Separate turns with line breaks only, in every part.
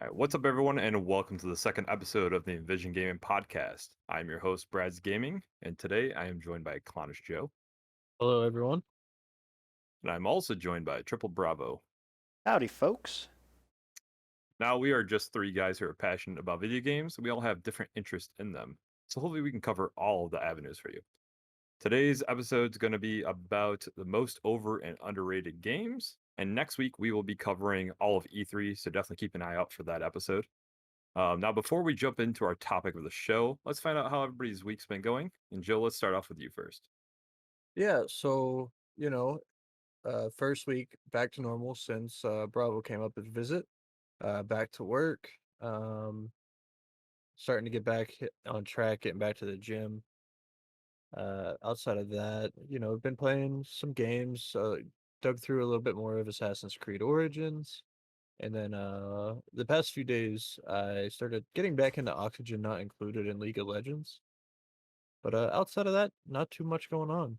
All right, what's up, everyone, and welcome to the second episode of the Envision Gaming Podcast. I'm your host, Brad's Gaming, and today I am joined by Clonish Joe,
Hello, everyone.
and I'm also joined by Triple Bravo.
Howdy, folks.
Now, we are just three guys who are passionate about video games. We all have different interests in them, so hopefully we can cover all of the avenues for you. Today's episode is going to be about the most over and underrated games, and next week we will be covering all of E3, so definitely keep an eye out for that episode. Now, before we jump into our topic of the show, let's find out how everybody's week's been going. And Joe, let's start off with you first.
Yeah, so, first week back to normal since Bravo came up to visit. Back to work. Starting to get back on track, getting back to the gym. Outside of that, been playing some games, dug through a little bit more of Assassin's Creed Origins. And then the past few days, I started getting back into Oxygen Not Included in League of Legends. But outside of that, not too much going on.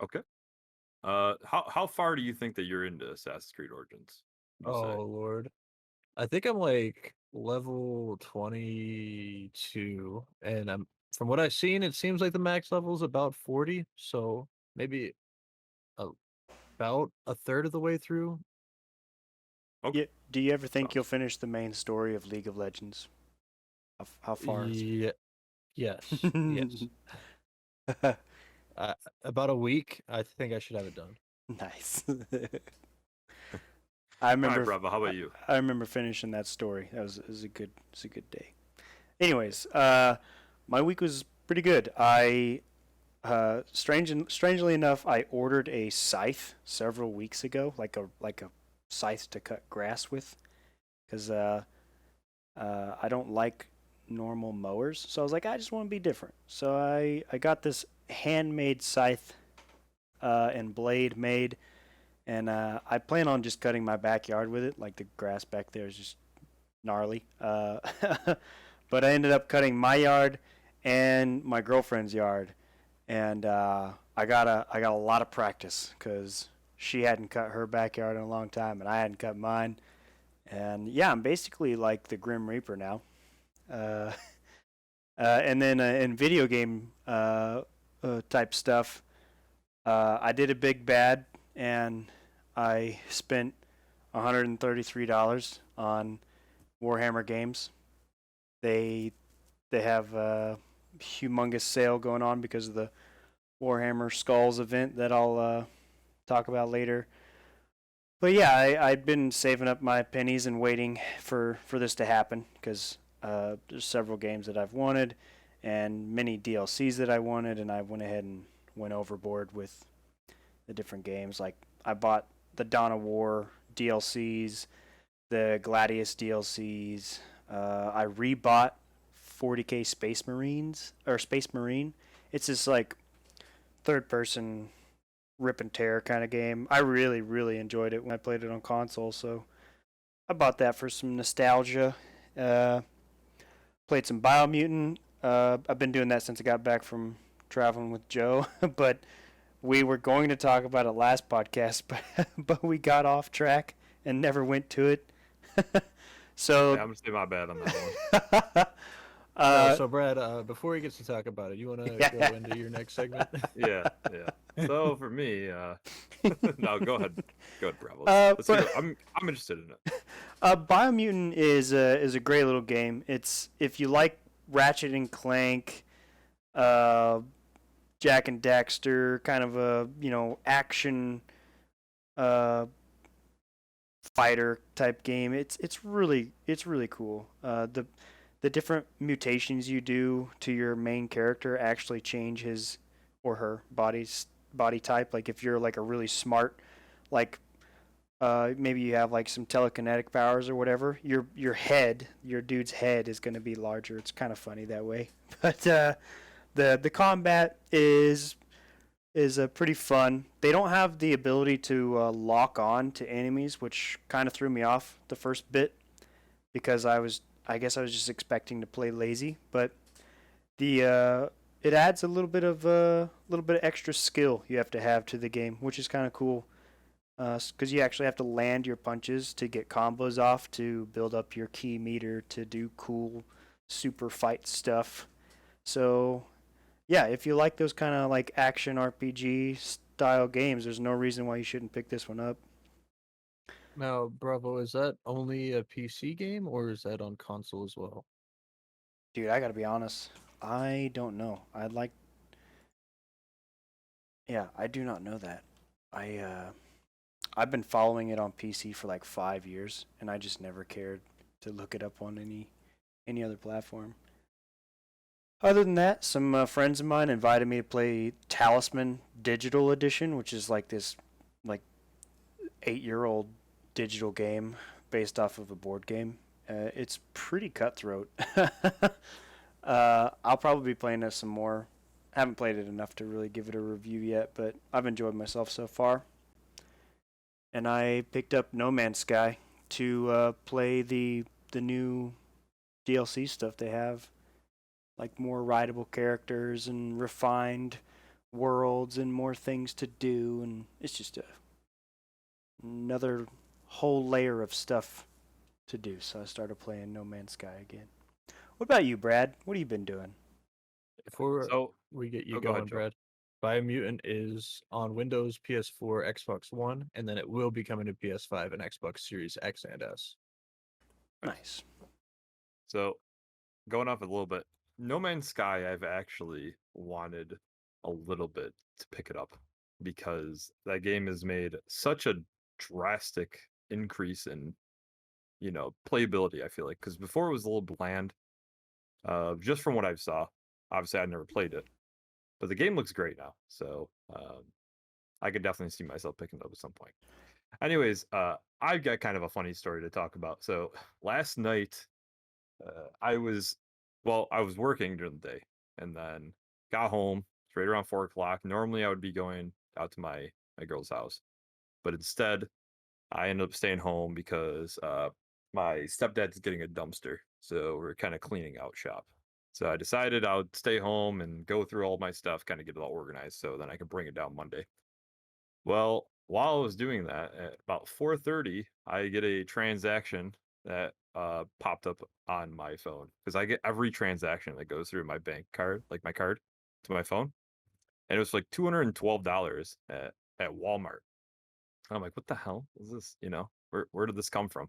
Okay. How far do you think that you're into Assassin's Creed Origins? Would you say?
Oh, Lord. I think I'm like level 22, and I'm from what I've seen, it seems like the max level is about 40, so maybe a, about a third of the way through.
Okay.
Do you ever think
Sounds.
you'll finish the main story of League of Legends? How far is
Yeah, yes, yes.
it?
About a week, I think I should have it done.
Nice. I
All right,
remember.
Bravo. How about you?
I remember finishing that story. It was a good day. Anyways, my week was pretty good. Strangely enough, I ordered a scythe several weeks ago, like a scythe to cut grass with, because I don't like normal mowers. So I was like, I just want to be different. So I got this handmade scythe and blade made, and I plan on just cutting my backyard with it. Like the grass back there is just gnarly. But I ended up cutting my yard and my girlfriend's yard, and I got a lot of practice because she hadn't cut her backyard in a long time, and I hadn't cut mine. And yeah, I'm basically like the Grim Reaper now. Uh, and then in video game type stuff, I did a big bad, and I spent $133 on Warhammer games. They they have a humongous sale going on because of the Warhammer Skulls event that I'll talk about later. But yeah, I've been saving up my pennies and waiting for this to happen because there's several games that I've wanted and many DLCs that I wanted, and I went ahead and went overboard with the different games. Like I bought the Dawn of War DLCs, the Gladius DLCs. I rebought 40K Space Marines or Space Marine. It's this like third person rip and tear kind of game. I really, really enjoyed it when I played it on console, so I bought that for some nostalgia. Uh, Played some Biomutant. I've been doing that since I got back from traveling with Joe, but we were going to talk about it last podcast, but we got off track and never went to it.
Yeah,
So,
I'm gonna say my bad on that one.
No,
uh,
so Brad, before he gets to talk about it, you want to go
yeah.
into your next segment?
Yeah, yeah. So for me, no, go ahead. Go ahead, Bravo. Let's hear.
But
I'm interested in it.
Biomutant is a great little game. It's if you like Ratchet and Clank, uh, Jack and Daxter, kind of a action uh, fighter type game. It's really cool. The different mutations you do to your main character actually change his or her body type. Like if you're like a really smart, like maybe you have like some telekinetic powers or whatever. Your dude's head is going to be larger. It's kind of funny that way. But the combat is pretty fun. They don't have the ability to lock on to enemies, which kind of threw me off the first bit because I guess I was just expecting to play lazy. But the it adds a little bit of extra skill you have to the game, which is kind of cool. because you actually have to land your punches to get combos off to build up your key meter to do cool super fight stuff. So yeah, if you like those kind of like action RPG style games, there's no reason why you shouldn't pick this one up.
Now, Bravo, is that only a PC game or is that on console as well?
Dude, I gotta be honest. I don't know. Yeah, I do not know that. I've been following it on PC for like 5 years, and I just never cared to look it up on any other platform. Other than that, some friends of mine invited me to play Talisman Digital Edition, which is like this like 8-year-old digital game based off of a board game. It's pretty cutthroat. I'll probably be playing it some more. Haven't played it enough to really give it a review yet, but I've enjoyed myself so far. And I picked up No Man's Sky to play the new DLC stuff they have, like more rideable characters and refined worlds and more things to do, and it's just another whole layer of stuff to do. So I started playing No Man's Sky again. What about you, Brad? What have you been doing?
Before
So,
we get you
oh, go ahead,
going,
Joe.
Brad, Biomutant is on Windows, PS4, Xbox One, and then it will be coming to PS5 and Xbox Series X and S.
Nice.
So, going off a little bit, No Man's Sky, I've actually wanted a little bit to pick it up because that game has made such a drastic increase in, playability, I feel like. Because before it was a little bland, just from what I saw. Obviously, I never played it, but the game looks great now. So, I could definitely see myself picking it up at some point. Anyways, I've got kind of a funny story to talk about. So, last night, I was working during the day and then got home. It's right around 4 o'clock. Normally, I would be going out to my girl's house, but instead, I ended up staying home because my stepdad's getting a dumpster, so we're kind of cleaning out shop. So I decided I would stay home and go through all my stuff, kind of get it all organized, so then I could bring it down Monday. Well, while I was doing that, at about 4:30, I get a transaction that popped up on my phone because I get every transaction that goes through my bank card, like my card, to my phone, and it was like $212 at Walmart. And I'm like, what the hell is this? Where did this come from?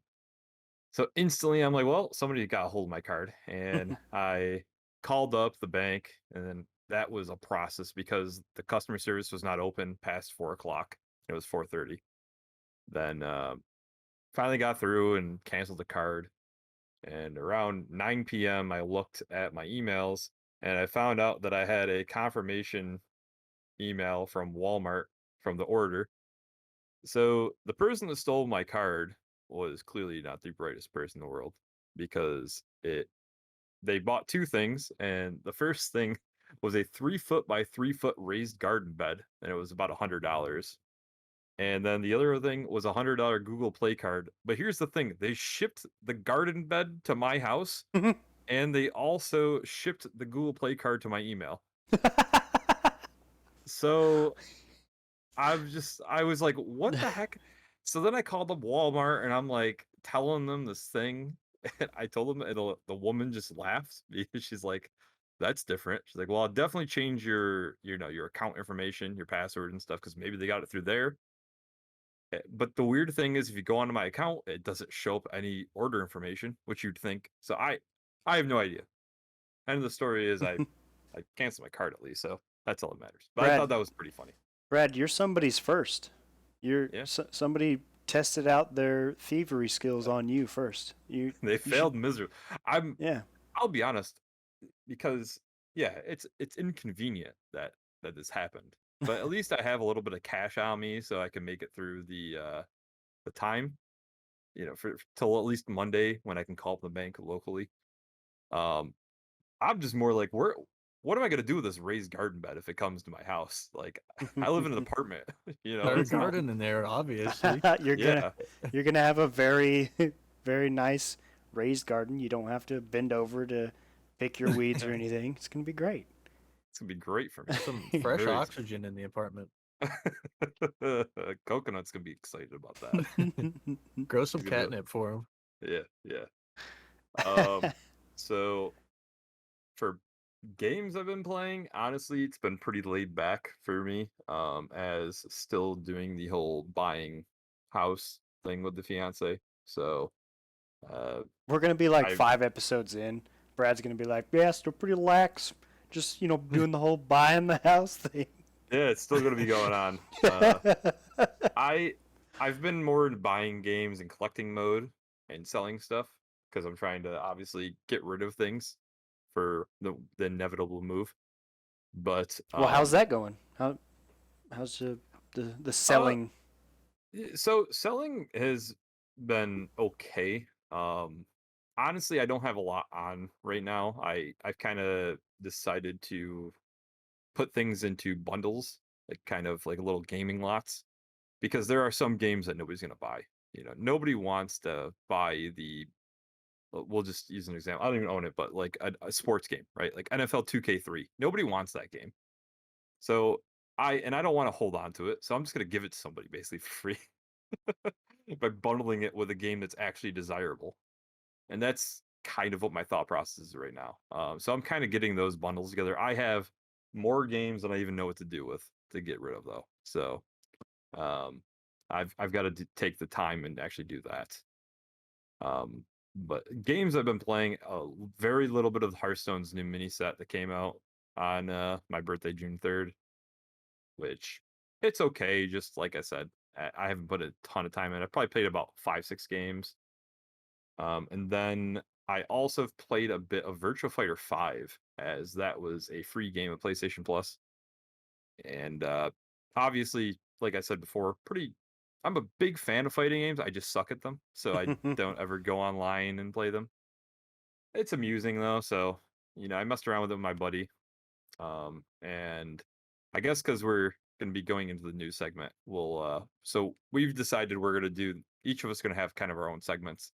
So instantly, I'm like, well, somebody got a hold of my card, and I called up the bank, and then that was a process because the customer service was not open past 4 o'clock. It was 4:30. Then finally got through and canceled the card. And around 9 p.m., I looked at my emails and I found out that I had a confirmation email from Walmart from the order. So the person that stole my card was clearly not the brightest person in the world because they bought two things, and the first thing was a 3 foot by 3 foot raised garden bed, and it was about $100. And then the other thing was $100 Google Play card. But here's the thing: they shipped the garden bed to my house, and they also shipped the Google Play card to my email. So I was like, what the heck? So then I called up Walmart and I'm like telling them this thing. And I told them, and the woman just laughed because she's like, that's different. She's like, well, I'll definitely change your account information, your password and stuff, because maybe they got it through there. But the weird thing is, if you go onto my account, it doesn't show up any order information, which you'd think. So I have no idea. End of the story is I canceled my card at least, so that's all that matters. But I thought that was pretty funny.
Brad, you're somebody's first.
Yeah.
Somebody tested out their thievery skills on you first.
They failed miserably.
Yeah.
I'll be honest, because yeah, it's inconvenient that this happened. But at least I have a little bit of cash on me, so I can make it through the time, for till at least Monday when I can call up the bank locally. I'm just more like, what am I gonna do with this raised garden bed if it comes to my house? Like, I live in an apartment,
There's a garden in there, obviously.
You're gonna have a very very nice raised garden. You don't have to bend over to pick your weeds or anything. It's gonna be great.
It's gonna be great for me.
Some fresh oxygen in the apartment.
Coconut's gonna be excited about that.
Grow some
He's gonna be
catnip for him.
yeah. So for games I've been playing, honestly, it's been pretty laid back for me. As still doing the whole buying house thing with the fiance. So uh
We're gonna be like
I
5 episodes in. Brad's gonna be like, "Yeah, still pretty lax. Just doing the whole buying the house thing."
yeah, it's still gonna be going on. I I've been more in buying games and collecting mode and selling stuff because I'm trying to obviously get rid of things for the inevitable move. But
Well, how's that going? How's the
uh
selling?
so selling has been okay. Honestly, I don't have a lot on right now. I've kind of decided to put things into bundles, like kind of like little gaming lots, because there are some games that nobody's gonna buy. Nobody wants to buy the. We'll just use an example. I don't even own it, but like a sports game, right? Like NFL 2K3. Nobody wants that game. So I don't want to hold on to it. So I'm just gonna give it to somebody basically for free by bundling it with a game that's actually desirable. And that's kind of what my thought process is right now. So I'm kind of getting those bundles together. I have more games than I even know what to do with to get rid of though. So um, I've got to take the time and actually do that. But games I've been playing a very little bit of Hearthstone's new mini set that came out on my birthday, June 3rd, which it's okay. Just like I said, I haven't put a ton of time in. I probably played about 5-6 games. And then I also have played a bit of Virtua Fighter 5, as that was a free game of PlayStation Plus. And obviously, like I said before, I'm a big fan of fighting games. I just suck at them, so I don't ever go online and play them. It's amusing though, so I messed around with it with my buddy. And I guess because we're going to be going into the news segment, so we've decided we're going to do, each of us going to have kind of our own segments.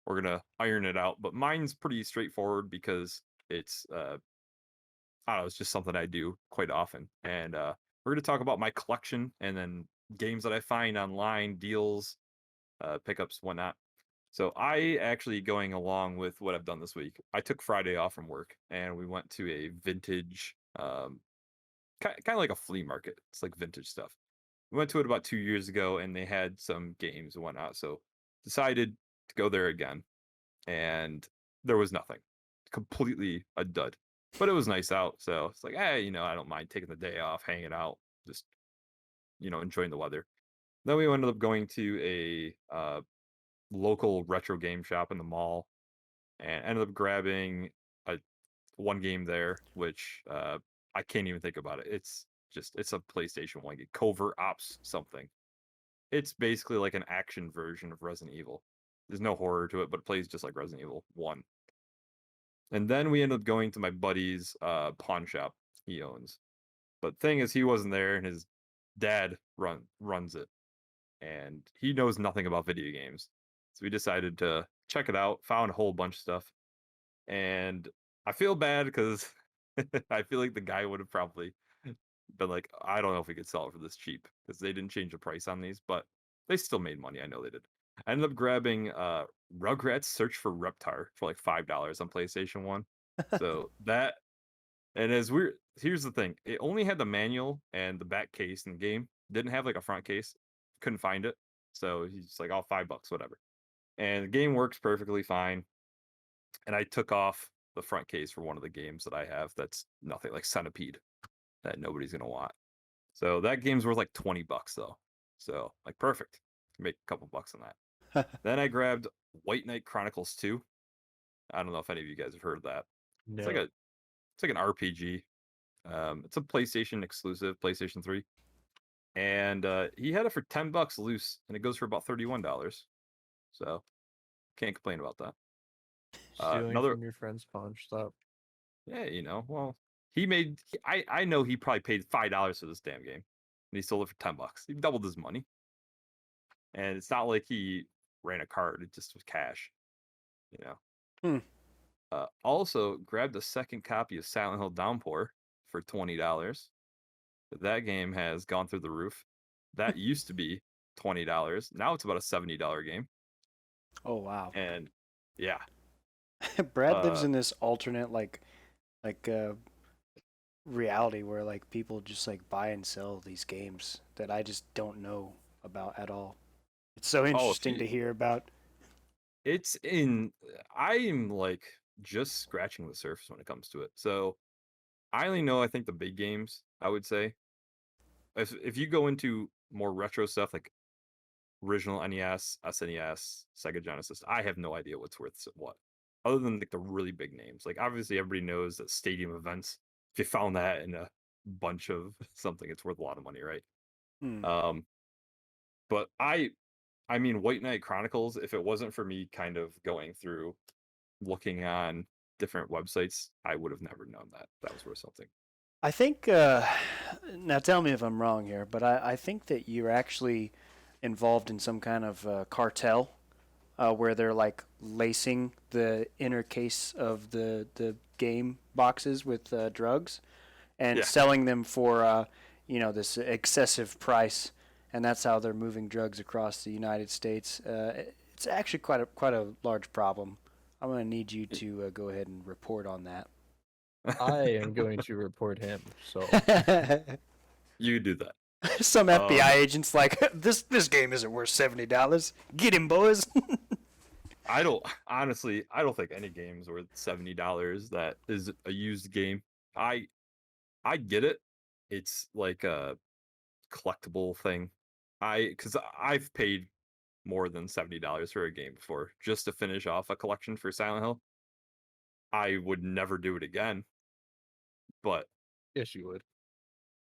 We're going to iron it out, but mine's pretty straightforward because it's, I don't know, it's just something I do quite often. And we're going to talk about my collection and then games that I find online, deals, pickups, whatnot. So I actually, going along with what I've done this week, I took Friday off from work and we went to a vintage, kind of like a flea market. It's like vintage stuff. We went to it about 2 years ago and they had some games and whatnot. So decided to go there again, and there was nothing. Completely a dud. But it was nice out, so it's like, hey, I don't mind taking the day off, hanging out, just enjoying the weather. Then we ended up going to a local retro game shop in the mall and ended up grabbing a one game there, which I can't even think about it. It's a PlayStation 1 game, Covert Ops something. It's basically like an action version of Resident Evil. There's no horror to it, but it plays just like Resident Evil 1. And then we ended up going to my buddy's pawn shop he owns. But thing is, he wasn't there, and his dad runs it, and he knows nothing about video games. So we decided to check it out. Found a whole bunch of stuff, and I feel bad because I feel like the guy would have probably been like, I don't know if we could sell it for this cheap because they didn't change the price on these, but they still made money. I know they did. I ended up grabbing Rugrats Search for Reptar for like $5 on PlayStation 1. So that, and as weird, here's the thing, it only had the manual and the back case in the game. Didn't have like a front case. Couldn't find it. So he's like, oh, $5, whatever. And the game works perfectly fine. And I took off the front case for one of the games that I have that's nothing, like Centipede, that nobody's gonna want. So that game's worth like $20 though. So like perfect. Make a couple bucks on that. Then I grabbed White Knight Chronicles 2. I don't know if any of you guys have heard of that.
No.
It's like an RPG. It's a PlayStation exclusive, PlayStation 3. And he had it for $10 loose, and it goes for about $31. So can't complain about that.
Stealing
Another,
from your friend's pawn shop.
yeah, well, I know he probably paid $5 for this damn game, and he sold it for $10. He doubled his money. And it's not like he ran a card; it just was cash, you know.
Hmm.
Also, grabbed a second copy of Silent Hill Downpour for $20. That game has gone through the roof. That used to be $20. Now it's about a $70 game.
Oh wow.
And yeah,
Brad lives
uh,
in this alternate like reality where like people just like buy and sell these games that I just don't know about at all. It's so
oh, if
interesting
you,
to hear about.
it's in, I'm like just scratching the surface when it comes to it. So I only know, I think the big games, I would say. If you go into more retro stuff like original NES, SNES, Sega Genesis, I have no idea what's worth what. Other than like the really big names. Like obviously everybody knows that stadium events. If you found that in a bunch of something, it's worth a lot of money, right?
Hmm.
Um, but I mean White Knight Chronicles, if it wasn't for me kind of going through looking on different websites, I would have never known that that was worth something.
I think now tell me if I'm wrong here, but I think that you're actually involved in some kind of cartel where they're like lacing the inner case of the game boxes with drugs and
Yeah.
selling them for this excessive price, and that's how they're moving drugs across the United States. It's actually quite a large problem. I'm gonna need you to go ahead and report on that.
I am going to report him. So
You do that.
Some FBI
Um
agents like this game isn't worth $70. Get him, boys.
I don't honestly, I don't think any game's worth $70 that is a used game. I I get it. It's like a collectible thing. Cuz I've paid more than $70 for a game before just to finish off a collection for Silent Hill. I would never do it again, but
yes, you would.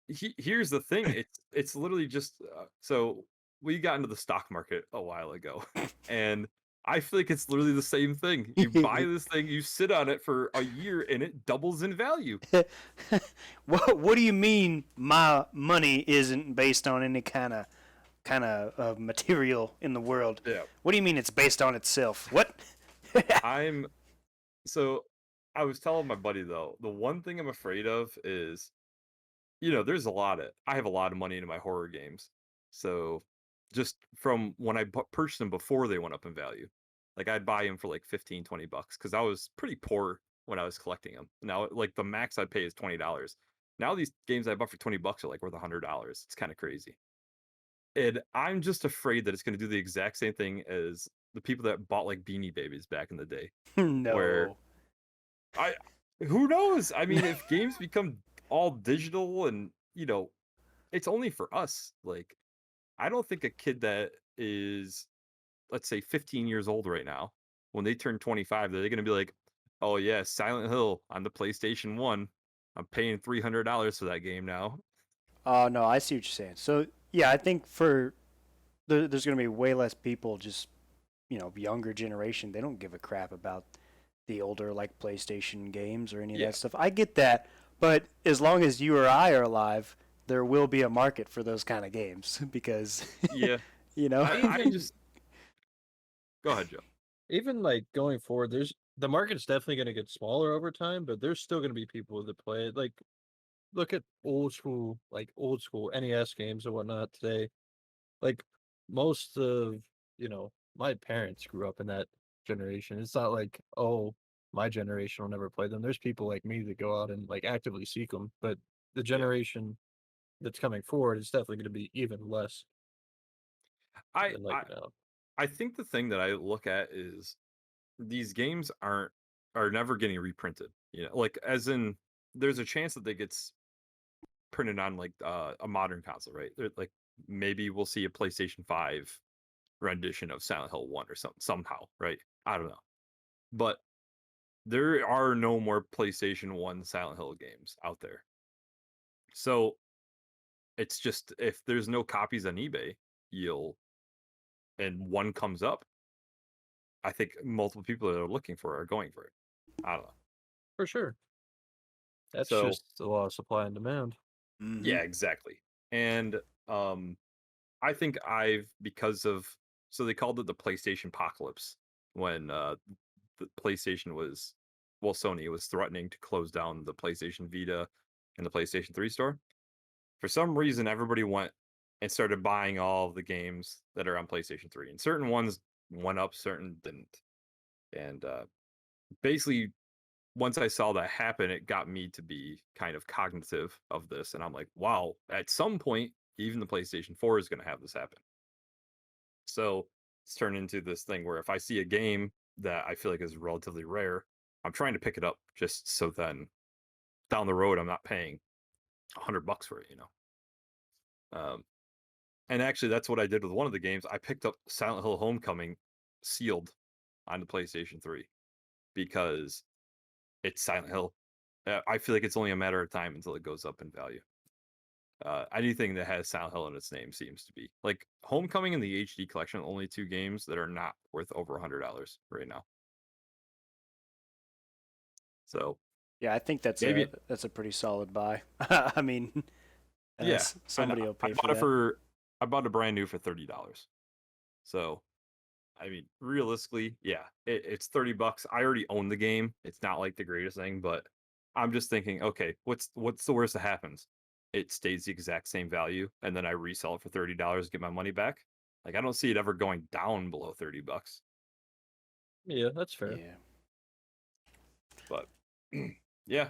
here's the thing, it's literally just so we got into the stock market a while ago, and I feel like it's literally the same thing. You buy this thing, you sit on it for a year, and it doubles in value.
What do you mean my money isn't based on any kind of material in the world?
Yeah,
What do you mean it's based on itself? What?
I'm so I was telling my buddy though, the one thing I'm afraid of is, there's a lot of I have a lot of money into my horror games. So just from when I purchased them before they went up in value, like I'd buy them for like 15, $20 because I was pretty poor when I was collecting them. Now, like the max I'd pay is $20. Now these games I bought for $20 are like worth $100. It's kind of crazy. And I'm just afraid that it's going to do the exact same thing as the people that bought like Beanie Babies back in the day, where
No.
I who knows? I mean, if games become all digital and, it's only for us. Like, I don't think a kid that is, let's say, 15 years old right now, when they turn 25, they're going to be like, "Oh yeah, Silent Hill on the PlayStation 1. I'm paying $300 for that game now."
Oh no, I see what you're saying. So yeah, I think there's going to be way less people just younger generation. They don't give a crap about the older like PlayStation games or any of
Yeah.
that stuff. I get that, but as long as you or I are alive, there will be a market for those kind of games because
Yeah.
you know.
I
Even
just go ahead, Joe.
even like going forward, there's the market's definitely going to get smaller over time, but there's still going to be people that play it. Like look at old school NES games and whatnot today. Like most of my parents grew up in that generation. It's not like, oh, my generation will never play them. There's people like me that go out and like actively seek them, but the
Yeah.
generation that's coming forward is definitely going to be even less
I
than
I
like now.
I think the thing that I look at is these games are never getting reprinted. Like as in there's a chance that they gets printed on like a modern console, right? Like maybe we'll see a PlayStation 5 rendition of Silent Hill 1 or something somehow, right? I don't know. But there are no more PlayStation 1 Silent Hill games out there. So it's just if there's no copies on eBay, you'll and one comes up, I think multiple people that are looking for it are going for it. I don't know.
For sure. That's
So
just the law of supply and demand.
Mhm.
yeah, exactly. And I think I've because of so they called it the PlayStation Apocalypse when the PlayStation was Sony was threatening to close down the PlayStation Vita and the PlayStation 3 store. For some reason, everybody went and started buying all of the games that are on PlayStation 3, and certain ones went up, certain didn't. And basically, once I saw that happen, it got me to be kind of cognitive of this, and I'm like, wow, at some point, even the PlayStation 4 is going to have this happen. So it's turned into this thing where if I see a game that I feel like is relatively rare, I'm trying to pick it up just so then down the road I'm not paying $100 for it, and actually that's what I did with one of the games. I picked up Silent Hill Homecoming sealed on the PlayStation 3 because it's Silent Hill. I feel like it's only a matter of time until it goes up in value. Anything that has Silent Hill in its name seems to be like Homecoming and the HD collection. Only two games that are not worth over $100 right now. So
Yeah, I think that's
maybe
a pretty solid buy. I mean,
yeah,
unless somebody will pay for that.
I bought it brand new for $30. So I mean, realistically, yeah, it's $30. I already own the game. It's not like the greatest thing, but I'm just thinking, okay, what's the worst that happens? It stays the exact same value, and then I resell it for $30, get my money back. Like I don't see it ever going down below $30.
Yeah, that's fair.
Yeah.
But yeah,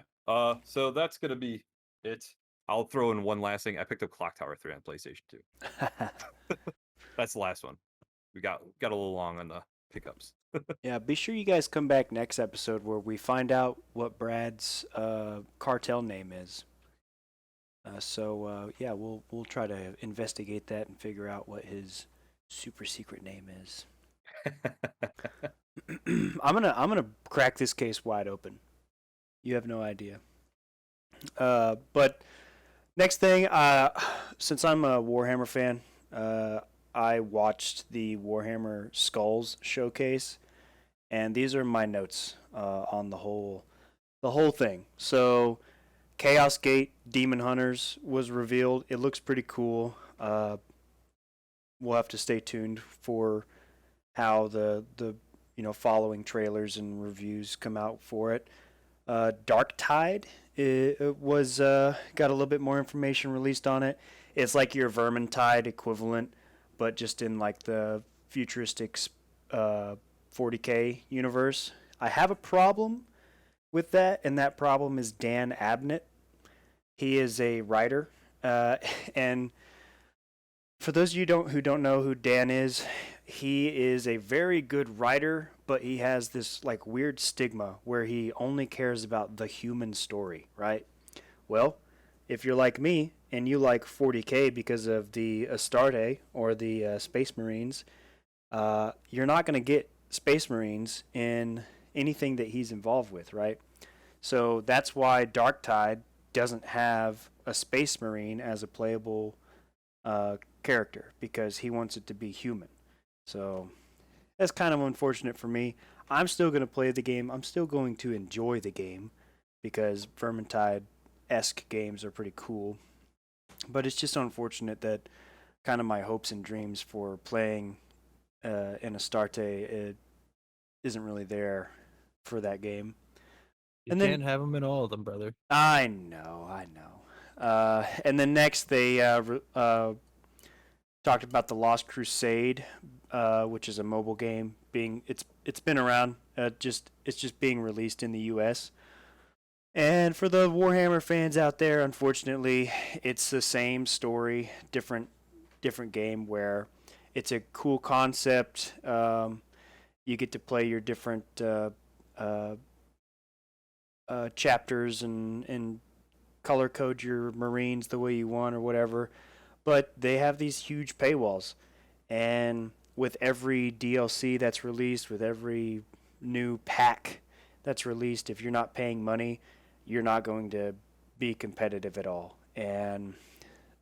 so that's gonna be it. I'll throw in one last thing. I picked up Clock Tower 3 on PlayStation 2. That's the last one. We got a little long on the pickups.
Yeah, be sure you guys come back next episode where we find out what Brad's cartel name is. Yeah, we'll try to investigate that and figure out what his super secret name is. I'm gonna crack this case wide open. You have no idea. But next thing, since I'm a Warhammer fan, I watched the Warhammer Skulls showcase, and these are my notes on the whole thing. So, Chaos Gate Demon Hunters was revealed. It looks pretty cool. We'll have to stay tuned for how the following trailers and reviews come out for it. Dark Tide it was got a little bit more information released on it. It's like your Vermintide equivalent, but just in like the futuristic 40K universe. I have a problem with that, and that problem is Dan Abnett. He is a writer, and for those of you who don't know who Dan is, he is a very good writer, but he has this like weird stigma where he only cares about the human story, right? Well, if you're like me and you like 40K because of the Astarte or the Space Marines, you're not going to get Space Marines in anything that he's involved with, right? So that's why Darktide doesn't have a Space Marine as a playable character, because he wants it to be human. So that's kind of unfortunate for me. I'm still going to play the game. I'm still going to enjoy the game because Vermintide-esque games are pretty cool. But it's just unfortunate that kind of my hopes and dreams for playing in Astarte isn't really there for that game.
You can't have them in all of them, brother.
I know. And then next they talked about the Lost Crusade, which is a mobile game. It's been around. It's just being released in the U.S. And for the Warhammer fans out there, unfortunately, it's the same story, different game where it's a cool concept. You get to play your different chapters and color code your Marines the way you want or whatever. But they have these huge paywalls. And with every DLC that's released, with every new pack that's released, if you're not paying money, you're not going to be competitive at all. And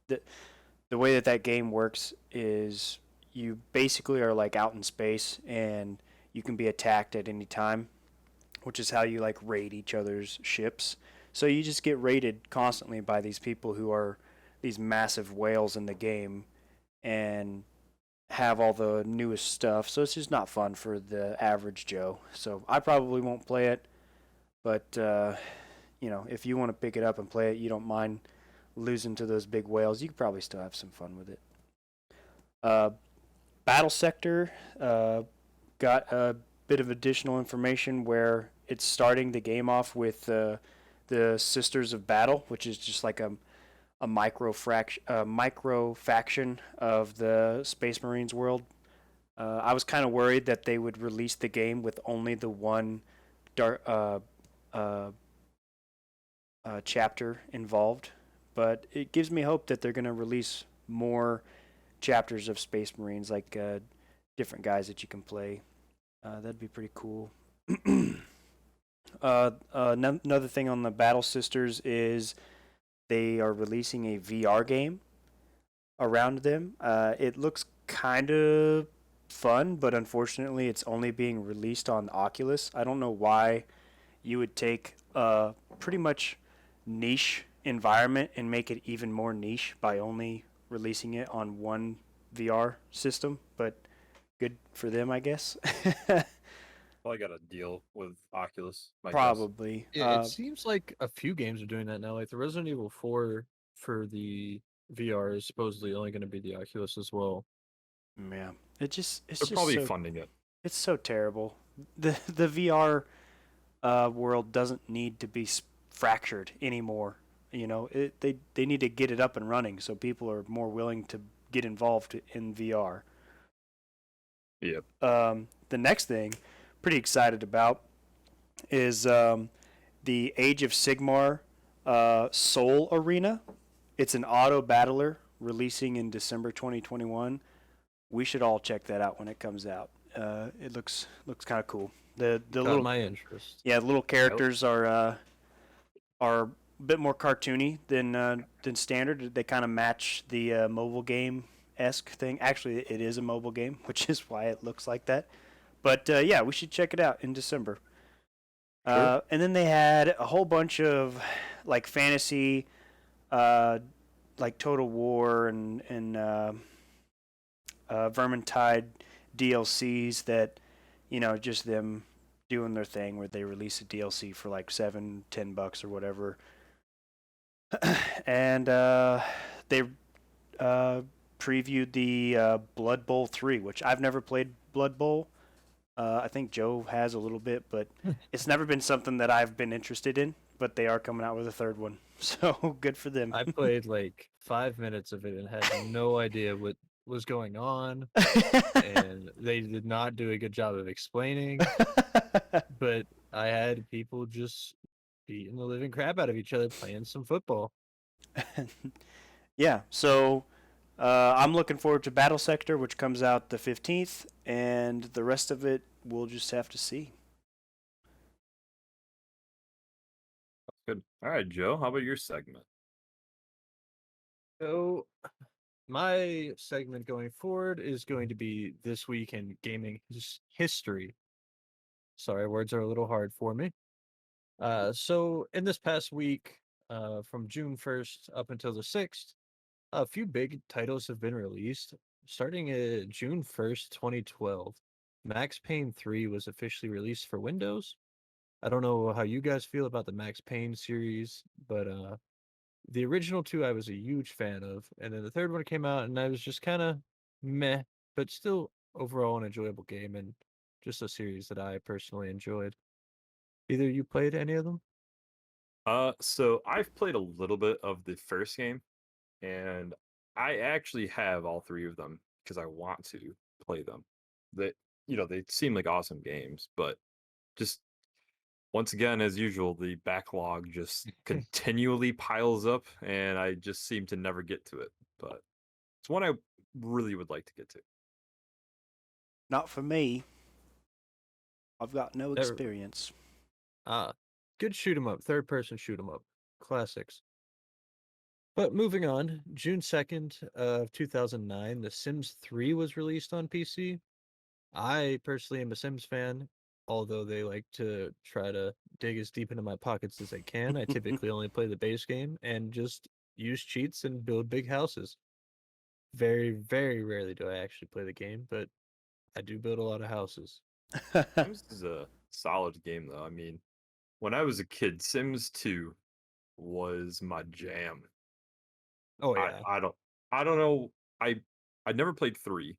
the way that game works is you basically are like out in space and you can be attacked at any time, which is how you like raid each other's ships. So you just get raided constantly by these people who are these massive whales in the game and have all the newest stuff. So it's just not fun for the average Joe. So I probably won't play it, but if you want to pick it up and play it, you don't mind losing to those big whales, you could probably still have some fun with it. Uh, Battle Sector got a bit of additional information where it's starting the game off with the Sisters of Battle, which is just like a micro faction of the Space Marines world. I was kind of worried that they would release the game with only the one dark uh, chapter involved, but it gives me hope that they're going to release more chapters of Space Marines, like different guys that you can play. That'd be pretty cool. Another thing on the Battle Sisters is they are releasing a VR game around them. It looks kind of fun, but unfortunately, it's only being released on Oculus. I don't know why you would take a pretty much niche environment and make it even more niche by only releasing it on one VR system, but good for them, I guess.
Probably got a deal with Oculus. My guess.
Probably.
Yeah, it seems like a few games are doing that now. Like the Resident Evil 4 for the VR is supposedly only going to be the Oculus as well.
Yeah. It's
They're
just
probably
so,
funding it.
it's so terrible. The VR world doesn't need to be fractured anymore. You know, they need to get it up and running so people are more willing to get involved in VR.
Yep.
The next thing, pretty excited about, is the Age of Sigmar Soul Arena. It's an auto battler releasing in December 2021. We should all check that out when it comes out. It looks kind of cool. The
Got
little
my interest.
Yeah, the little characters are a bit more cartoony than standard. They kind of match the mobile game esque thing. Actually, it is a mobile game, which is why it looks like that. But yeah, we should check it out in December.
Sure.
And then they had a whole bunch of like fantasy, uh, like Total War and Vermintide DLCs that, just them doing their thing where they release a DLC for like $7-10 or whatever. And they previewed the Blood Bowl 3, which I've never played Blood Bowl. I think Joe has a little bit, but it's never been something that I've been interested in. But they are coming out with a third one, so good for them.
I played like 5 minutes of it and had no idea what was going on, and they did not do a good job of explaining. But I had people just beating the living crap out of each other playing some football.
Yeah, so I'm looking forward to Battle Sector, which comes out the 15th, and the rest of it we'll just have to see.
Good. All right, Joe. How about your segment?
So my segment going forward is going to be This Week in Gaming History. Sorry, words are a little hard for me. So in this past week, from June 1st up until the 6th, a few big titles have been released. Starting June 1st, 2012, Max Payne 3 was officially released for Windows. I don't know how you guys feel about the Max Payne series, but the original two I was a huge fan of, and then the third one came out and I was just kind of meh, but still overall an enjoyable game and just a series that I personally enjoyed. Either you played any of them?
So I've played a little bit of the first game, and I actually have all three of them because I want to play them. They seem like awesome games, but just once again, as usual, the backlog just continually piles up, and I just seem to never get to it. But it's one I really would like to get to.
Not for me. I've got no
Never-
experience.
Good shoot 'em up, third person shoot 'em up, classics. But moving on, June 2nd of 2009, The Sims 3 was released on PC. I personally am a Sims fan, although they like to try to dig as deep into my pockets as they can. I typically only play the base game and just use cheats and build big houses. Very, very rarely do I actually play the game, but I do build a lot of houses.
Sims is a solid game, though. I mean, when I was a kid, Sims 2 was my jam.
Oh yeah.
I don't know. I never played 3,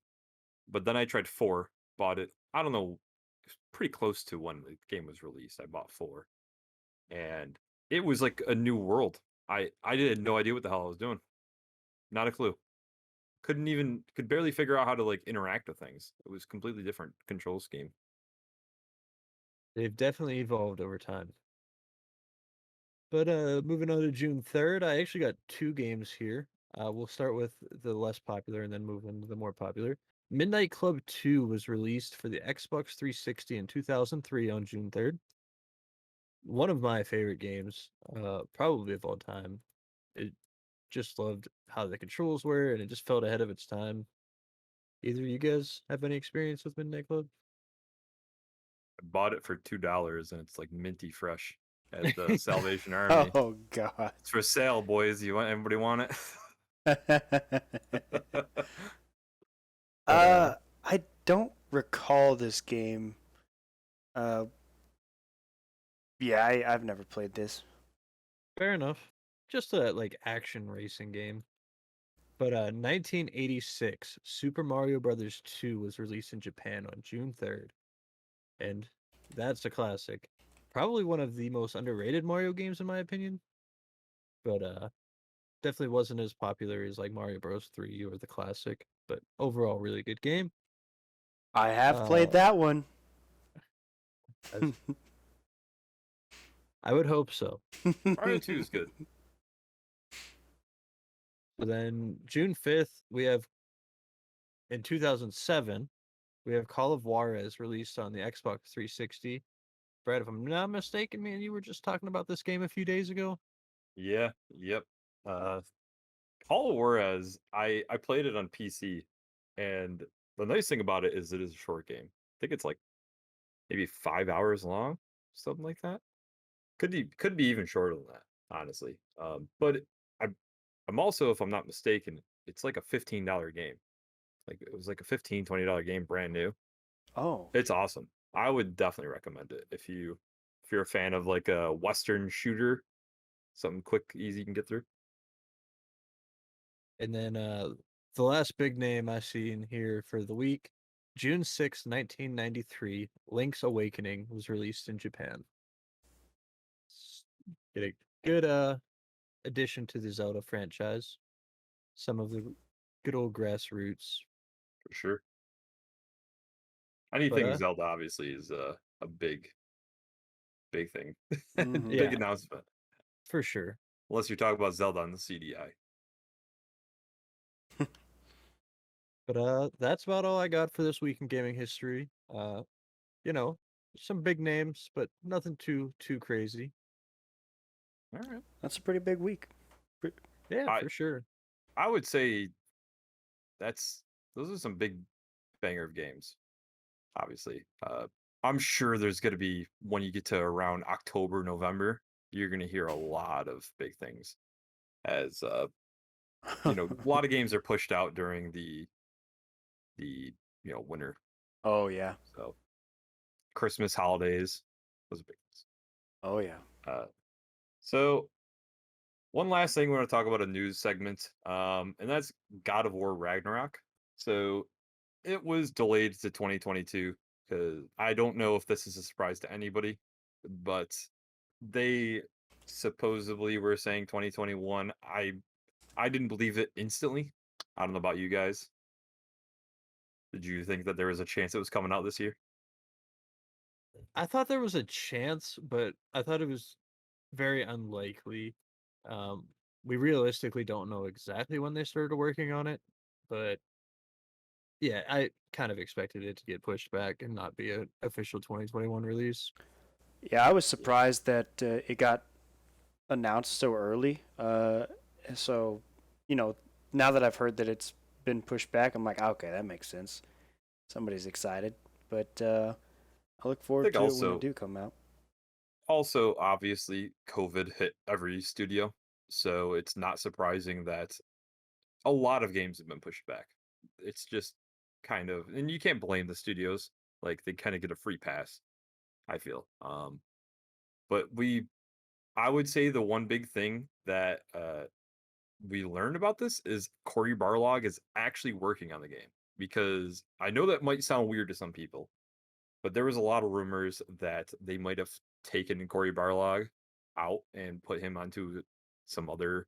but then I tried 4, bought it. I don't know, it's pretty close to when the game was released. I bought 4, and it was like a new world. I had no idea what the hell I was doing. Not a clue. Could barely figure out how to like interact with things. It was completely different control scheme.
They've definitely evolved over time. But moving on to June 3rd, I actually got 2 games here. We'll start with the less popular and then move into the more popular. Midnight Club 2 was released for the Xbox 360 in 2003 on June 3rd. One of my favorite games, probably of all time. It just loved how the controls were, and it just felt ahead of its time. Either of you guys have any experience with Midnight Club?
I bought it for $2 and it's like minty fresh at the Salvation Army.
Oh God.
It's for sale, boys. Anybody want it?
I don't recall this game. Yeah, I've never played this.
Fair enough. Just a like action racing game. But 1986, Super Mario Brothers 2 was released in Japan on June 3rd, and that's a classic. Probably one of the most underrated Mario games in my opinion, but definitely wasn't as popular as like Mario Bros 3 or the classic, but overall really good game.
I have
Uh
played that one.
as- I would hope so.
Mario 2 is good.
But then June 5th, we have in 2007, we have Call of Juarez released on the Xbox 360. Brad, if I'm not mistaken, man, you were just talking about this game a few days ago.
Yeah, yep. Uh Call of Juarez, I played it on PC, and the nice thing about it is a short game. I think it's like maybe 5 hours long, something like that. Could be even shorter than that, honestly. But I'm I'm also, if I'm not mistaken, it's like a $15 game. Like it was like a $15-$20 game, brand new.
Oh,
It's awesome. I would definitely recommend it if you're a fan of like a Western shooter, something quick, easy you can get through.
And then the last big name I see in here for the week, June 6th, 1993, Link's Awakening was released in Japan. Get a good addition to the Zelda franchise. Some of the good old grassroots.
For sure.
But
Anything Zelda obviously is a big thing.
Mhm.
Big
yeah,
announcement.
for sure.
Unless you're talking about Zelda on the CDI.
But that's about all I got for this week in gaming history. You know, some big names, but nothing too crazy.
All right.
That's a pretty big week.
Yeah,
I
for sure.
I would say those are some big banger of games. Obviously, I'm sure there's going to be when you get to around October, November, you're going to hear a lot of big things. As a lot of games are pushed out during the winter.
Oh yeah.
So Christmas holidays, those are big things.
Oh yeah.
So one last thing we want to talk about, a news segment, and that's God of War Ragnarok. So it was delayed to 2022 because I don't know if this is a surprise to anybody, but they supposedly were saying 2021. I didn't believe it instantly. I don't know about you guys. Did you think that there was a chance it was coming out this year?
I thought there was a chance, but I thought it was very unlikely. Um, we realistically don't know exactly when they started working on it, but yeah, I kind of expected it to get pushed back and not be an official 2021 release.
Yeah, I was surprised that it got announced so early. So, you know, now that I've heard that it's been pushed back, I'm like, okay, that makes sense. Somebody's excited, but I look
I
forward
think
to it when it do come out.
also obviously COVID hit every studio, so it's not surprising that a lot of games have been pushed back. It's just kind of, and you can't blame the studios. Like they kind of get a free pass, I feel. But I would say the one big thing that we learned about this is Cory Barlog is actually working on the game, because I know that might sound weird to some people, but there was a lot of rumors that they might have taken Cory Barlog out and put him onto some other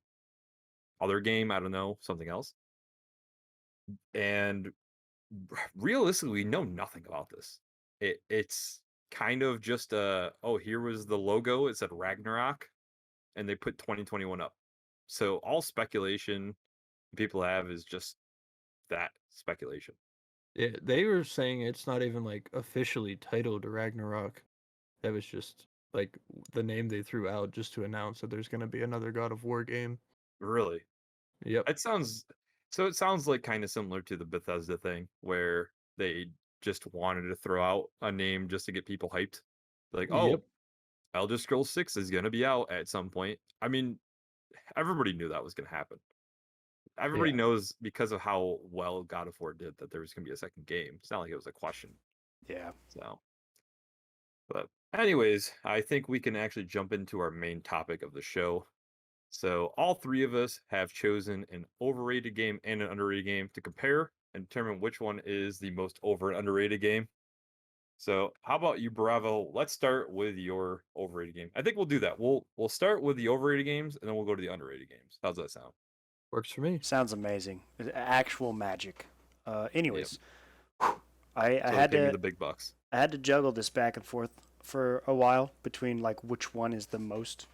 game. I don't know, something else. And realistically, we know nothing about this. It's kind of just here was the logo. It said Ragnarok, and they put 2021 up. So all speculation people have is just that speculation.
Yeah, they were saying it's not even like officially titled Ragnarok. That was just like the name they threw out just to announce that there's going to be another God of War game.
Really,
Yep.
it sounds like kind of similar to the Bethesda thing, where they just wanted to throw out a name just to get people hyped. Like, oh,
Yep.
Elder Scrolls 6 is going to be out at some point. I mean, everybody knew that was going to happen. Everybody
Yeah.
knows, because of how well God of War did, that there was going to be a second game. It's not like it was a question.
Yeah.
So, but anyways, I think we can actually jump into our main topic of the show. So, all three of us have chosen an overrated game and an underrated game to compare and determine which one is the most over and underrated game. So, how about you, Bravo? Let's start with your overrated game. I think we'll do that. We'll start with the overrated games, and then we'll go to the underrated games. How's that sound?
Works for me.
Sounds amazing. Actual magic.
Yep.
Anyways, I
So
had
pay me
to
the big bucks.
juggle this back and forth for a while between like which one is the most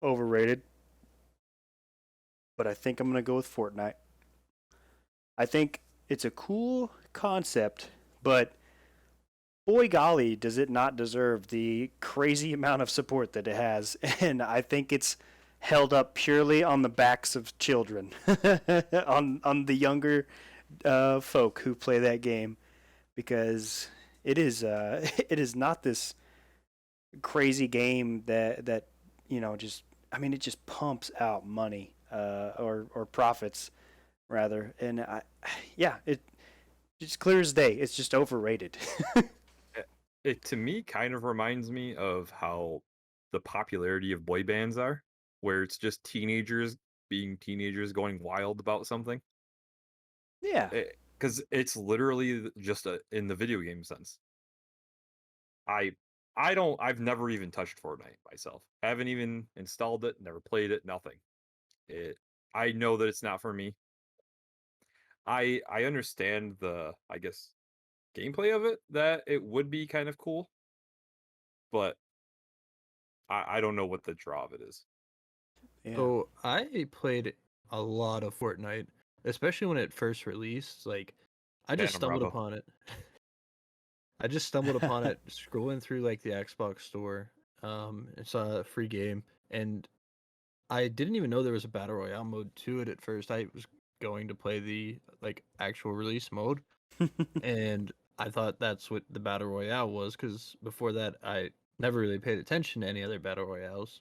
overrated. But I think I'm gonna go with Fortnite. I think it's a cool concept, but boy golly, does it not deserve the crazy amount of support that it has. And I think it's held up purely on the backs of children, on the younger folk who play that game, because it is it is not this crazy game that just, I mean, it just pumps out money, or profits rather, and yeah, it just clear as day. It's just overrated.
It to me kind of reminds me of how the popularity of boy bands are, where it's just teenagers being teenagers going wild about something.
Yeah.
Because it's literally just in the video game sense. I I've never even touched Fortnite myself. Haven't even installed it, never played it, nothing. It I know that it's not for me. I understand the, I guess, gameplay of it, that it would be kind of cool, but I don't know what the draw of it is.
Yeah.
So I played a lot of Fortnite, especially when it first released. Like, I just
Damn,
stumbled
Bravo.
upon it. I just stumbled upon it scrolling through like the Xbox store. And saw a free game, and I didn't even know there was a battle royale mode to it at first. I was going to play the like actual release mode, and I thought that's what the battle royale was, because before that I never really paid attention to any other battle royales.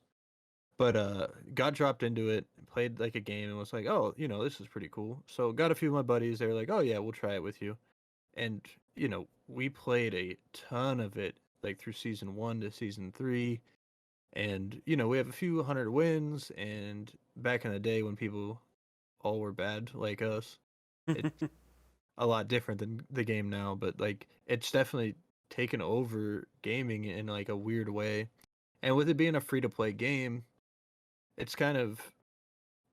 But got dropped into it, played like a game, and was like, oh, this is pretty cool. So got a few of my buddies. They were like, oh yeah, we'll try it with you. And we played a ton of it, like through season 1 to season 3. And we have a few hundred wins. And back in the day when people all were bad like us, it's a lot different than the game now. But like, it's definitely taken over gaming in like a weird way. And with it being a free to play game, it's kind of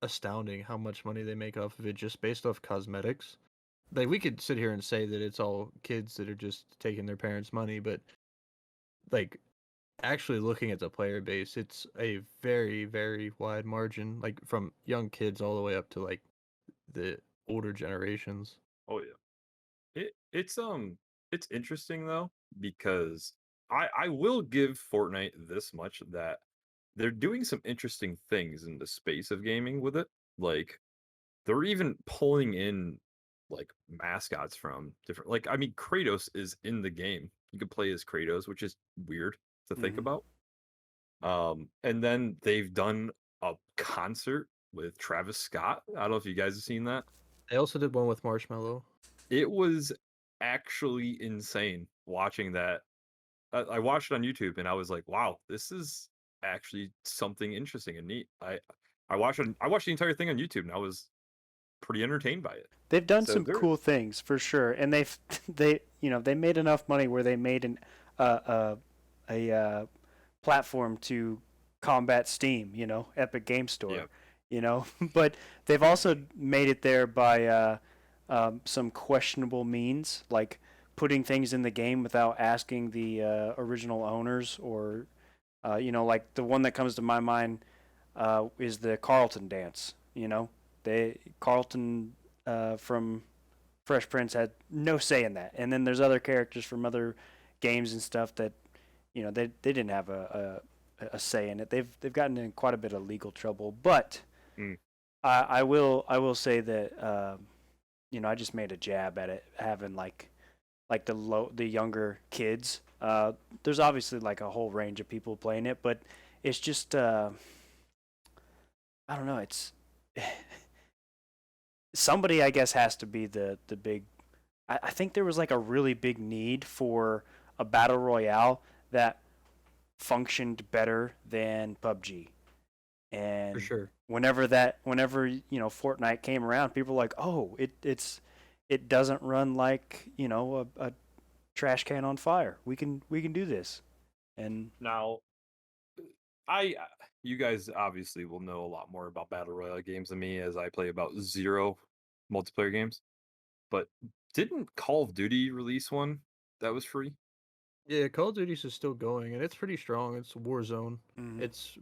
astounding how much money they make off of it just based off cosmetics. Like, we could sit here and say that it's all kids that are just taking their parents' money, but like, actually looking at the player base, it's a very, very wide margin, like from young kids all the way up to like the older generations.
Oh yeah. It's interesting though, because I will give Fortnite this much, that they're doing some interesting things in the space of gaming with it. Like, they're even pulling in like mascots from different, like, I mean, Kratos is in the game. You can play as Kratos, which is weird to think
Mhm.
about. And then they've done a concert with Travis Scott. I don't know if you guys have seen that.
They also did one with Marshmallow.
It was actually insane watching that. I watched it on YouTube and I was like, wow, this is actually something interesting and neat. I I watched the entire thing on YouTube, and I was pretty entertained by it.
They've done
So
some
there,
cool things for sure, and they made enough money where they made a platform to combat Steam, Epic Game Store,
yeah,
but they've also made it there by some questionable means, like putting things in the game without asking the original owners, or like the one that comes to my mind is the Carlton dance. Carlton from Fresh Prince had no say in that, and then there's other characters from other games and stuff that they didn't have a say in it. They've gotten in quite a bit of legal trouble, but
mm,
I will say that I just made a jab at it, having like the younger kids. There's obviously like a whole range of people playing it, but it's just I don't know. It's somebody, I guess, has to be the big. I think there was like a really big need for a battle royale that functioned better than PUBG.
For
And
sure.
whenever Fortnite came around, people were like, oh, it doesn't run like a trash can on fire. We can do this. And
now I you guys obviously will know a lot more about battle royale games than me, as I play about 0 multiplayer games. But didn't Call of Duty release one that was free?
Yeah, Call of Duty is still going, and it's pretty strong. It's Warzone.
mhm.
It's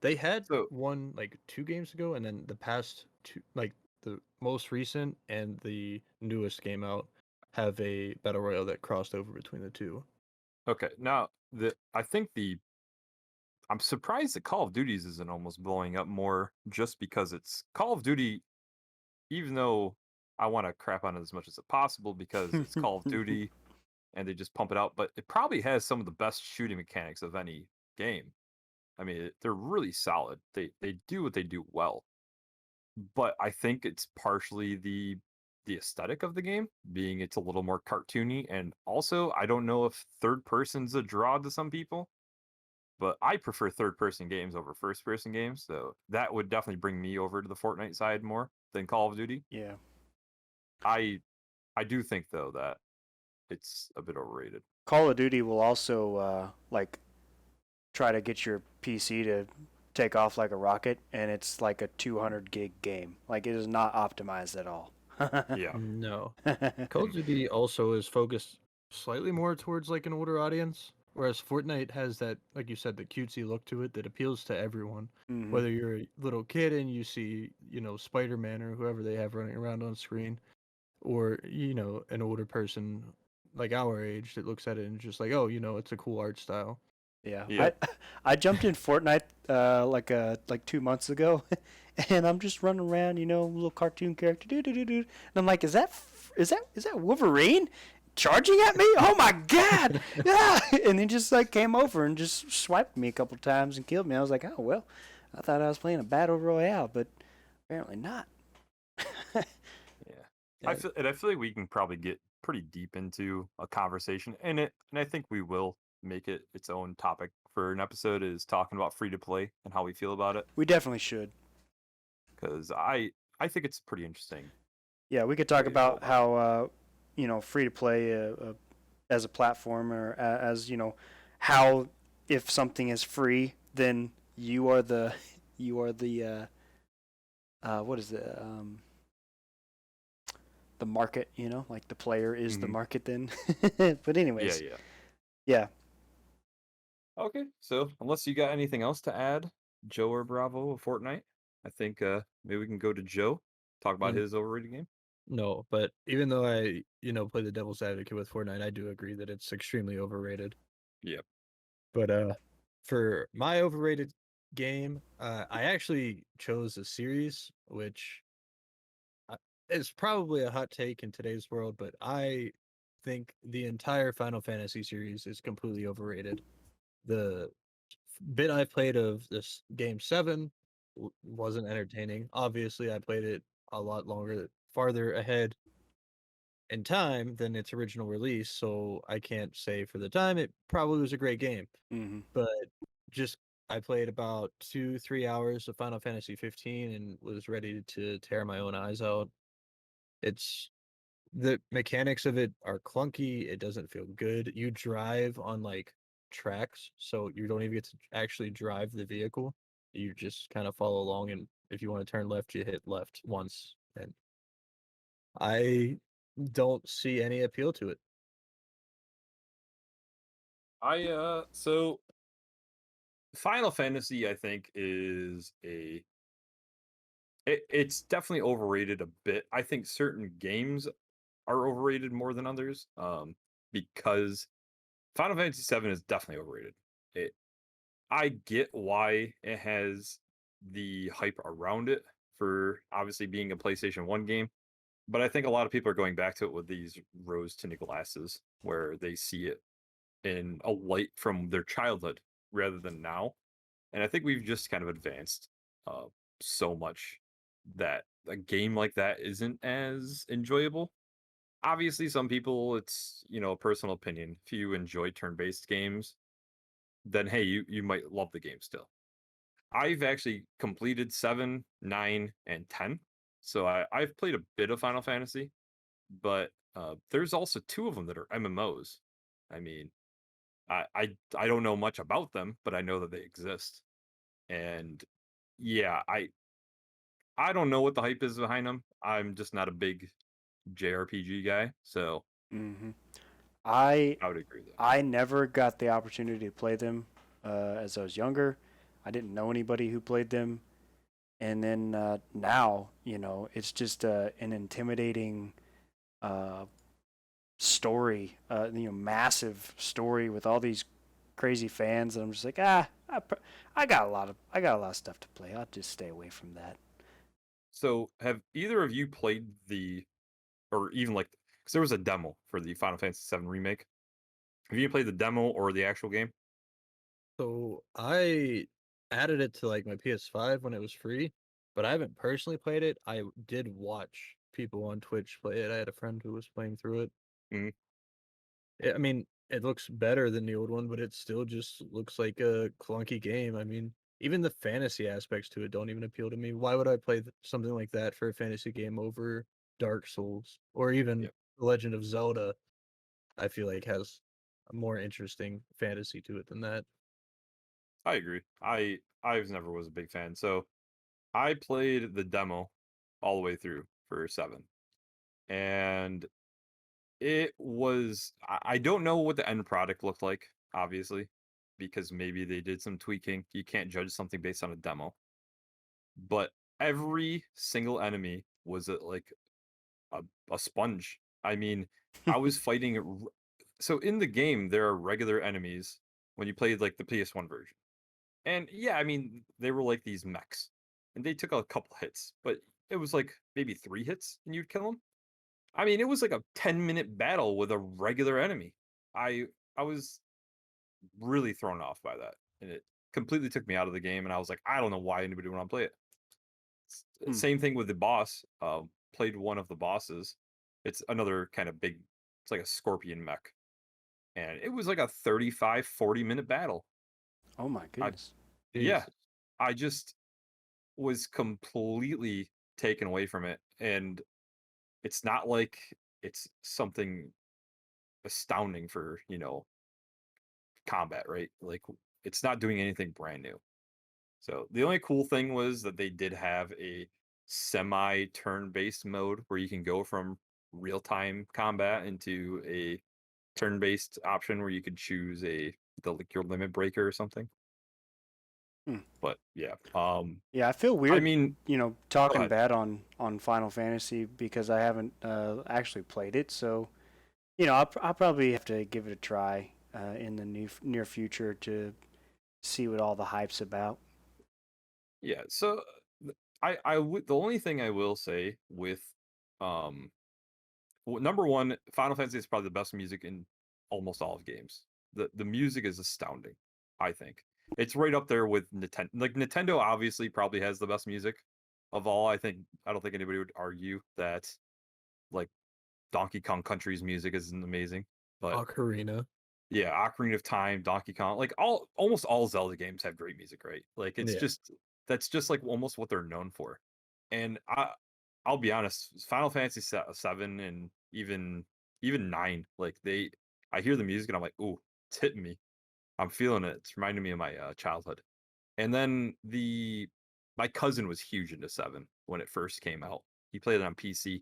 They had
So
one like 2 games ago, and then the past two, like the most recent and the newest game out, have a battle royale that crossed over between the two.
okay, now I think I'm surprised that Call of Duty's isn't almost blowing up more, just because it's Call of Duty. Even though I want to crap on it as much as possible because it's Call of Duty and they just pump it out, but it probably has some of the best shooting mechanics of any game. I mean, they're really solid. They do what they do well. But I think it's partially the aesthetic of the game, being it's a little more cartoony, and also I don't know if third person's a draw to some people, but I prefer third person games over first person games, so that would definitely bring me over to the Fortnite side more than Call of Duty.
Yeah.
I I do think though that it's a bit overrated.
Call of Duty will also like try to get your PC to take off like a rocket, and it's like a 200 gig game. Like it is not optimized at all.
Yeah.
No. Call of Duty also is focused slightly more towards like an older audience, whereas Fortnite has that, like you said, the cutesy look to it that appeals to everyone.
hmm
Whether you're a little kid and you see, Spider-Man or whoever they have running around on screen, or, an older person like our age that looks at it and just like, oh, it's a cool art style.
Yeah,
Yeah.
I jumped in Fortnite like 2 months ago, and I'm just running around, little cartoon character, and I'm like, is that Wolverine charging at me? Oh my god! Yeah, and he just like came over and just swiped me a couple times and killed me. I was like, oh well, I thought I was playing a battle royale, but apparently not.
Yeah.
Yeah,
I feel like we can probably get pretty deep into a conversation in it, and I think we will make it its own topic for an episode, is talking about free to play and how we feel about it,
We definitely should.
because I think it's pretty interesting
Yeah, we could
way
talk
to go
about
about it.
how free to play as a platform, or as how if something is free, then you are the you are what is the market, like the player is the
Mhm.
market then. But
Yeah,
anyways,
yeah.
yeah.
Okay, so unless you got anything else to add, Joe or Bravo of Fortnite, I think maybe we can go to Joe, talk about
and
his overrated game.
no, but even though I, play the devil's advocate with Fortnite, I do agree that it's extremely overrated.
Yeah.
But for my overrated game, I actually chose a series which is probably a hot take in today's world, but I think the entire Final Fantasy series is completely overrated. The bit I played of this game 7 wasn't entertaining. Obviously, I played it a lot longer, farther ahead in time than its original release, so I can't say for the time it probably was a great game.
hmm
But just I played about 2-3 hours of Final Fantasy 15 and was ready to tear my own eyes out. It's the mechanics of it are clunky. It doesn't feel good. You drive on like tracks, so you don't even get to actually drive the vehicle. You just kind of follow along, and if you want to turn left, you hit left once. And I don't see any appeal to it.
So Final Fantasy, I think, is it's definitely overrated a bit. I think certain games are overrated more than others. Because Final Fantasy VII is definitely overrated. It I get why it has the hype around it for obviously being a PlayStation 1 game, but I think a lot of people are going back to it with these rose-tinted glasses where they see it in a light from their childhood rather than now. And I think we've just kind of advanced uh, so much that a game like that isn't as enjoyable. Obviously, some people, it's a personal opinion. If you enjoy turn-based games, then hey, you might love the game still. I've actually completed 7, 9, and 10. So I've played a bit of Final Fantasy, but there's also 2 of them that are MMOs. I mean, I don't know much about them, but I know that they exist. And yeah, I don't know what the hype is behind them. I'm just not a big JRPG guy, so
Hmm. I
I would agree with that.
I never got the opportunity to play them as I was younger. I didn't know anybody who played them, and then now, it's just an intimidating uh, story, massive story with all these crazy fans, and I'm just like, I got a lot of stuff to play. I'll just stay away from that.
So have either of you played or even like, because there was a demo for the Final Fantasy VII remake. Have you played the demo or the actual game?
So I added it to like my PS5 when it was free, but I haven't personally played it. I did watch people on Twitch play it. I had a friend who was playing through it.
Mhm.
I mean, it looks better than the old one, but it still just looks like a clunky game. I mean, even the fantasy aspects to it don't even appeal to me. Why would I play something like that for a fantasy game over Dark Souls or even
Yeah,
The Legend of Zelda? I feel like has a more interesting fantasy to it than that.
I agree. I never was a big fan. So I played the demo all the way through for 7. And it was I don't know what the end product looked like, obviously, because maybe they did some tweaking. You can't judge something based on a demo. But every single enemy was like a, a sponge. I mean, I was fighting. So in the game, there are regular enemies when you played like the PS1 version. And yeah, I mean, they were like these mechs. And they took a couple hits, but it was like maybe 3 hits and you'd kill them. I mean, it was like a 10-minute battle with a regular enemy. I I was really thrown off by that. And it completely took me out of the game and I was like, I don't know why anybody would want to play it.
Hmm.
Same thing with the boss. Played one of the bosses. It's another kind of big. It's like a scorpion mech, and it was like a 35, 40-minute battle.
Oh my
I
goodness.
Yeah,
Jesus.
I just was completely taken away from it, and it's not like it's something astounding for combat, right? Like it's not doing anything brand new. So the only cool thing was that they did have a semi turn-based mode where you can go from real-time combat into a turn-based option where you could choose like your limit breaker or something.
Hmm.
But yeah,
Yeah, I feel
I
weird,
mean, go
talking
ahead.
bad on Final Fantasy because I haven't actually played it. So, I'll probably have to give it a try in the near future to see what all the hype's about.
Yeah, so the only thing I will say with um number one, Final Fantasy is probably the best music in almost all of games. The music is astounding, I think. It's right up there with Nintendo. Like Nintendo obviously probably has the best music of all. I don't think anybody would argue that like Donkey Kong Country's music isn't amazing. But
Ocarina.
Yeah, Ocarina of Time, Donkey Kong, like almost all Zelda games have great music, right? Like it's
Yeah.
just that's just like almost what they're known for. And I'll be honest, Final Fantasy 7 and even 9, like I hear the music and I'm like, "Ooh, it's hitting me. I'm feeling it. It's reminding me of my childhood." And then my cousin was huge into 7 when it first came out. He played it on PC.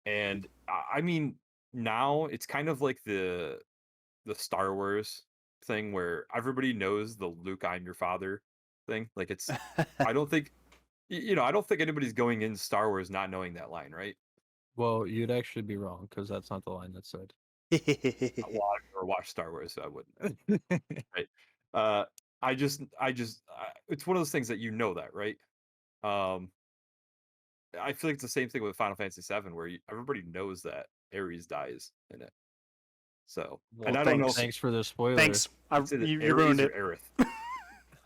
And I mean, now it's kind of like the Star Wars thing where everybody knows the Luke, I'm your father thing. Like I don't think I don't think anybody's going in Star Wars not knowing that line, right?
Well, you'd actually be wrong because that's not the line that's said.
Well, I've never watched Star Wars, so I wouldn't. Right? It's one of those things that that, right? Um, I feel like it's the same thing with Final Fantasy 7, where everybody knows that Ares dies in it. So, and
Well,
I don't know
thanks.
if
Thanks for the spoiler.
Thanks.
it's either
You ruined
Ares
it.
or Aerith.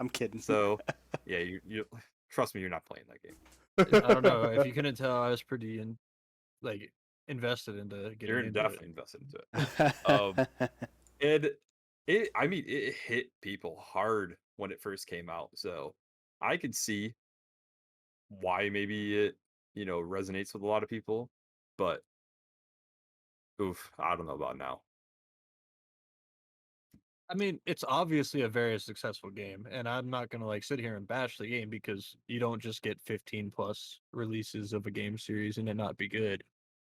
I'm kidding.
So, yeah, you trust me, you're not playing that game.
I don't know if you couldn't tell. I was pretty invested into getting
You're
into
definitely invested into it. And I mean, it hit people hard when it first came out. So I could see why maybe it, resonates with a lot of people. But oof, I don't know about now.
I mean, it's obviously a very successful game, and I'm not gonna sit here and bash the game because you don't just get 15 plus releases of a game series and it not be good.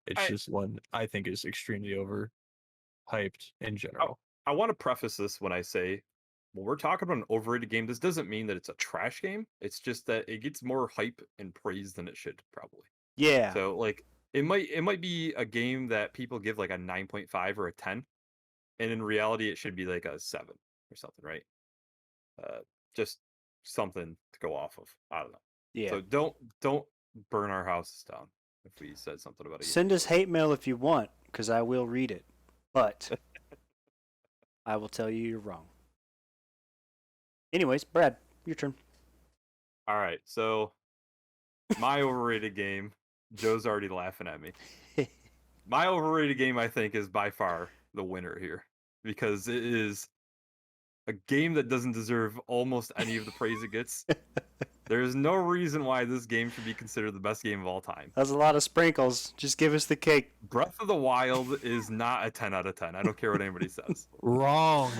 It's
I
just one I think is extremely overhyped in
I,
general.
I want to preface this when I say when we're talking about an overrated game, this doesn't mean that it's a trash game. It's just that it gets more hype and praise than it should probably.
Yeah.
So like it might be a game that people give like a 9.5 or a 10, and in reality it should be like a 7 or something, right? Uh, just something to go off of. I don't know.
Yeah.
So don't burn our houses down if we said something about a game.
Send us hate mail if you want, because I will read it. But I will tell you you're wrong. Anyways, Brad, your turn.
All right, so my overrated game. Joe's already laughing at me. My overrated game, I think, is by far the winner here because it is a game that doesn't deserve almost any of the praise it gets. There's no reason why this game should be considered the best game of all time.
That's a lot of sprinkles. Just give us the cake.
Breath of the Wild is not a 10 out of 10. I don't care what anybody says.
Wrong.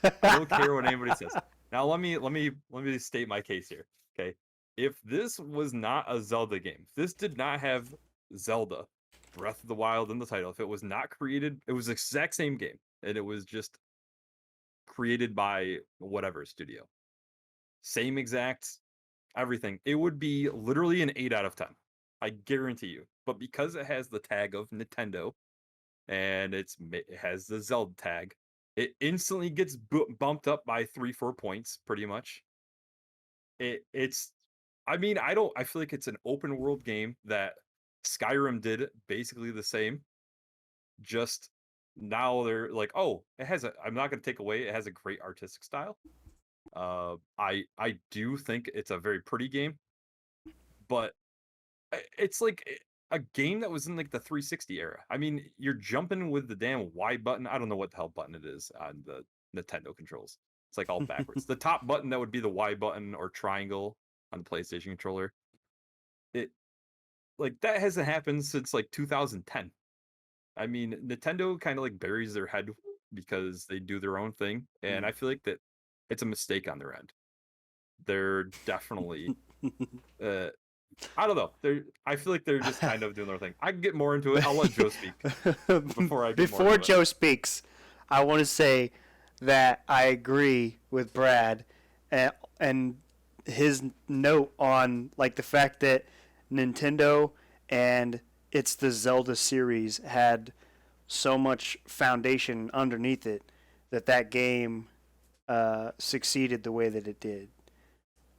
I don't care what anybody says. Now let me state my case here. Okay. If this was not a Zelda game, if this did not have Zelda, Breath of the Wild in the title, if it was not created, it was the exact same game, and it was just created by whatever studio. Same exact everything. It would be literally an 8 out of 10. I guarantee you. But because it has the tag of Nintendo and it has the Zelda tag, it instantly gets bumped up by 3-4 points pretty much. It's I mean, I feel like it's an open world game that Skyrim did basically the same. Just now they're like, "Oh, I'm not going to take away it has a great artistic style." I do think it's a very pretty game, but it's like a game that was in like the 360 era. I mean, you're jumping with the damn Y button. I don't know what the hell button it is on the Nintendo controls. It's like all backwards. The top button that would be the Y button or triangle on the PlayStation controller. It like that hasn't happened since like 2010. I mean, Nintendo kind of like buries their head because they do their own thing, and I feel like that it's a mistake on their end. They're definitely I don't know. I feel like they're just kind of doing their thing. I can get more into it. I'll let Joe speak
Before Joe speaks, I want to say that I agree with Brad and his note on like the fact that Nintendo and it's the Zelda series had so much foundation underneath it that game succeeded the way that it did.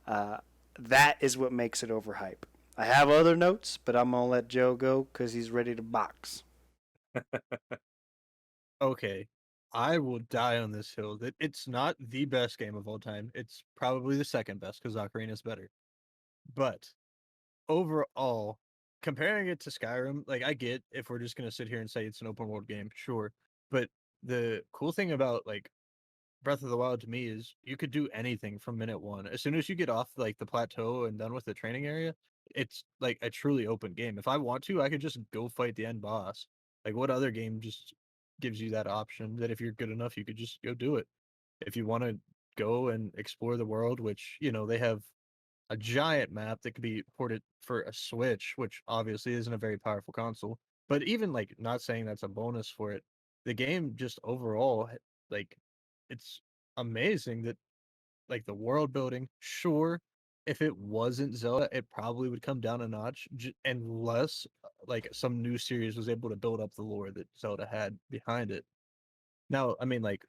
That is what makes it overhype. I have other notes, but I'm gonna let Joe go because he's ready to box.
Okay. I will die on this hill that it's not the best game of all time. It's probably the second best because Ocarina is better. But overall, comparing it to Skyrim, like I get if we're just gonna sit here and say it's an open world game, sure. But the cool thing about like Breath of the Wild to me is you could do anything from minute one. As soon as you get off like the plateau and done with the training area, it's like a truly open game. If I want to, I could just go fight the end boss. Like what other game just gives you that option that if you're good enough, you could just go do it. If you want to go and explore the world, which, they have a giant map that could be ported for a Switch, which obviously isn't a very powerful console. But even like not saying that's a bonus for it, the game just overall like it's amazing that like the world building, sure, if it wasn't Zelda, it probably would come down a notch unless like some new series was able to build up the lore that Zelda had behind it. Now, I mean, like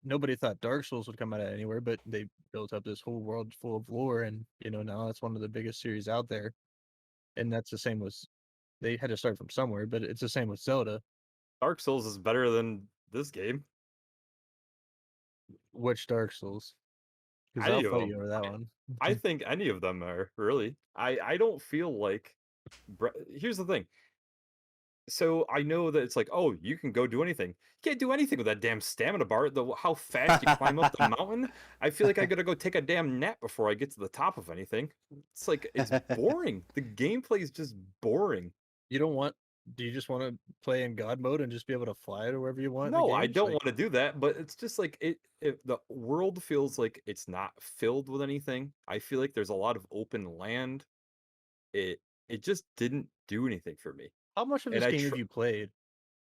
nobody thought Dark Souls would come out of anywhere, but they built up this whole world full of lore, and now it's one of the biggest series out there. And that's the same with they had to start from somewhere, but it's the same with Zelda.
Dark Souls is better than this game.
Which Dark Souls? Because
Any
I'll
of
fight
them.
you over that one.
I think any of them are really. I don't feel like. Here's the thing. So I know that it's like, oh, you can go do anything. You can't do anything with that damn stamina bar. How fast you climb up the mountain. I feel like I gotta go take a damn nap before I get to the top of anything. It's like it's boring. The gameplay is just boring.
Do you just want to play in God mode and just be able to fly to wherever you want?
No, I don't want to do that, but it's just like the world feels like it's not filled with anything. I feel like there's a lot of open land. It just didn't do anything for me.
How much of this game have you played?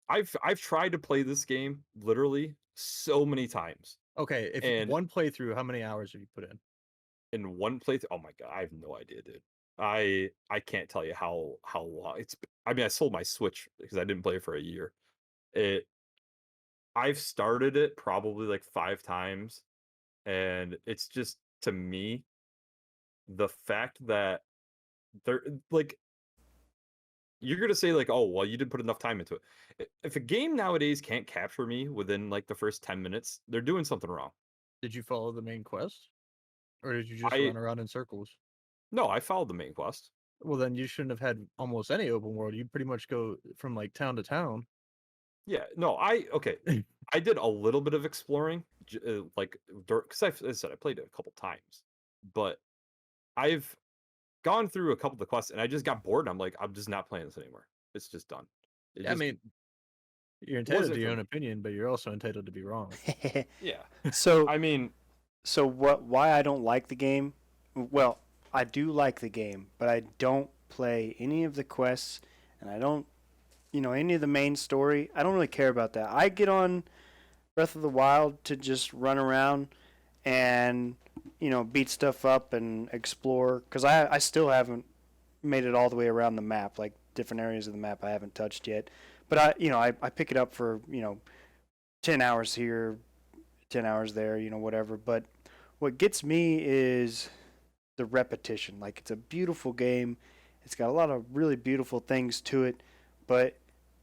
I've tried to play this game literally so many times.
Okay, one playthrough, how many hours have you put in?
In one playthrough, oh my god, I have no idea, dude. I can't tell you how long it's. I mean, I sold my Switch because I didn't play it for a year. I've started it probably like 5 times, and it's just to me the fact that they're like you're gonna say like, oh well, you didn't put enough time into it. If a game nowadays can't capture me within like the first 10 minutes, they're doing something wrong.
Did you follow the main quest, or did you just
I
run around in circles?
No, I followed the main quest.
Well, then you shouldn't have had almost any open world. You pretty much go from like town to town.
Yeah, no, okay. I did a little bit of exploring, like because I said I played it a couple times, but I've gone through a couple of the quests and I just got bored. And I'm like, I'm just not playing this anymore. It's just done.
I mean, you're entitled to your own opinion, but you're also entitled to be wrong.
Yeah.
So
I mean,
so why I don't like the game? Well, I do like the game, but I don't play any of the quests, and I don't, any of the main story. I don't really care about that. I get on Breath of the Wild to just run around and, beat stuff up and explore, because I still haven't made it all the way around the map, like different areas of the map I haven't touched yet. But I pick it up for, 10 hours here, 10 hours there, whatever. But what gets me is the repetition. Like, it's a beautiful game. It's got a lot of really beautiful things to it, but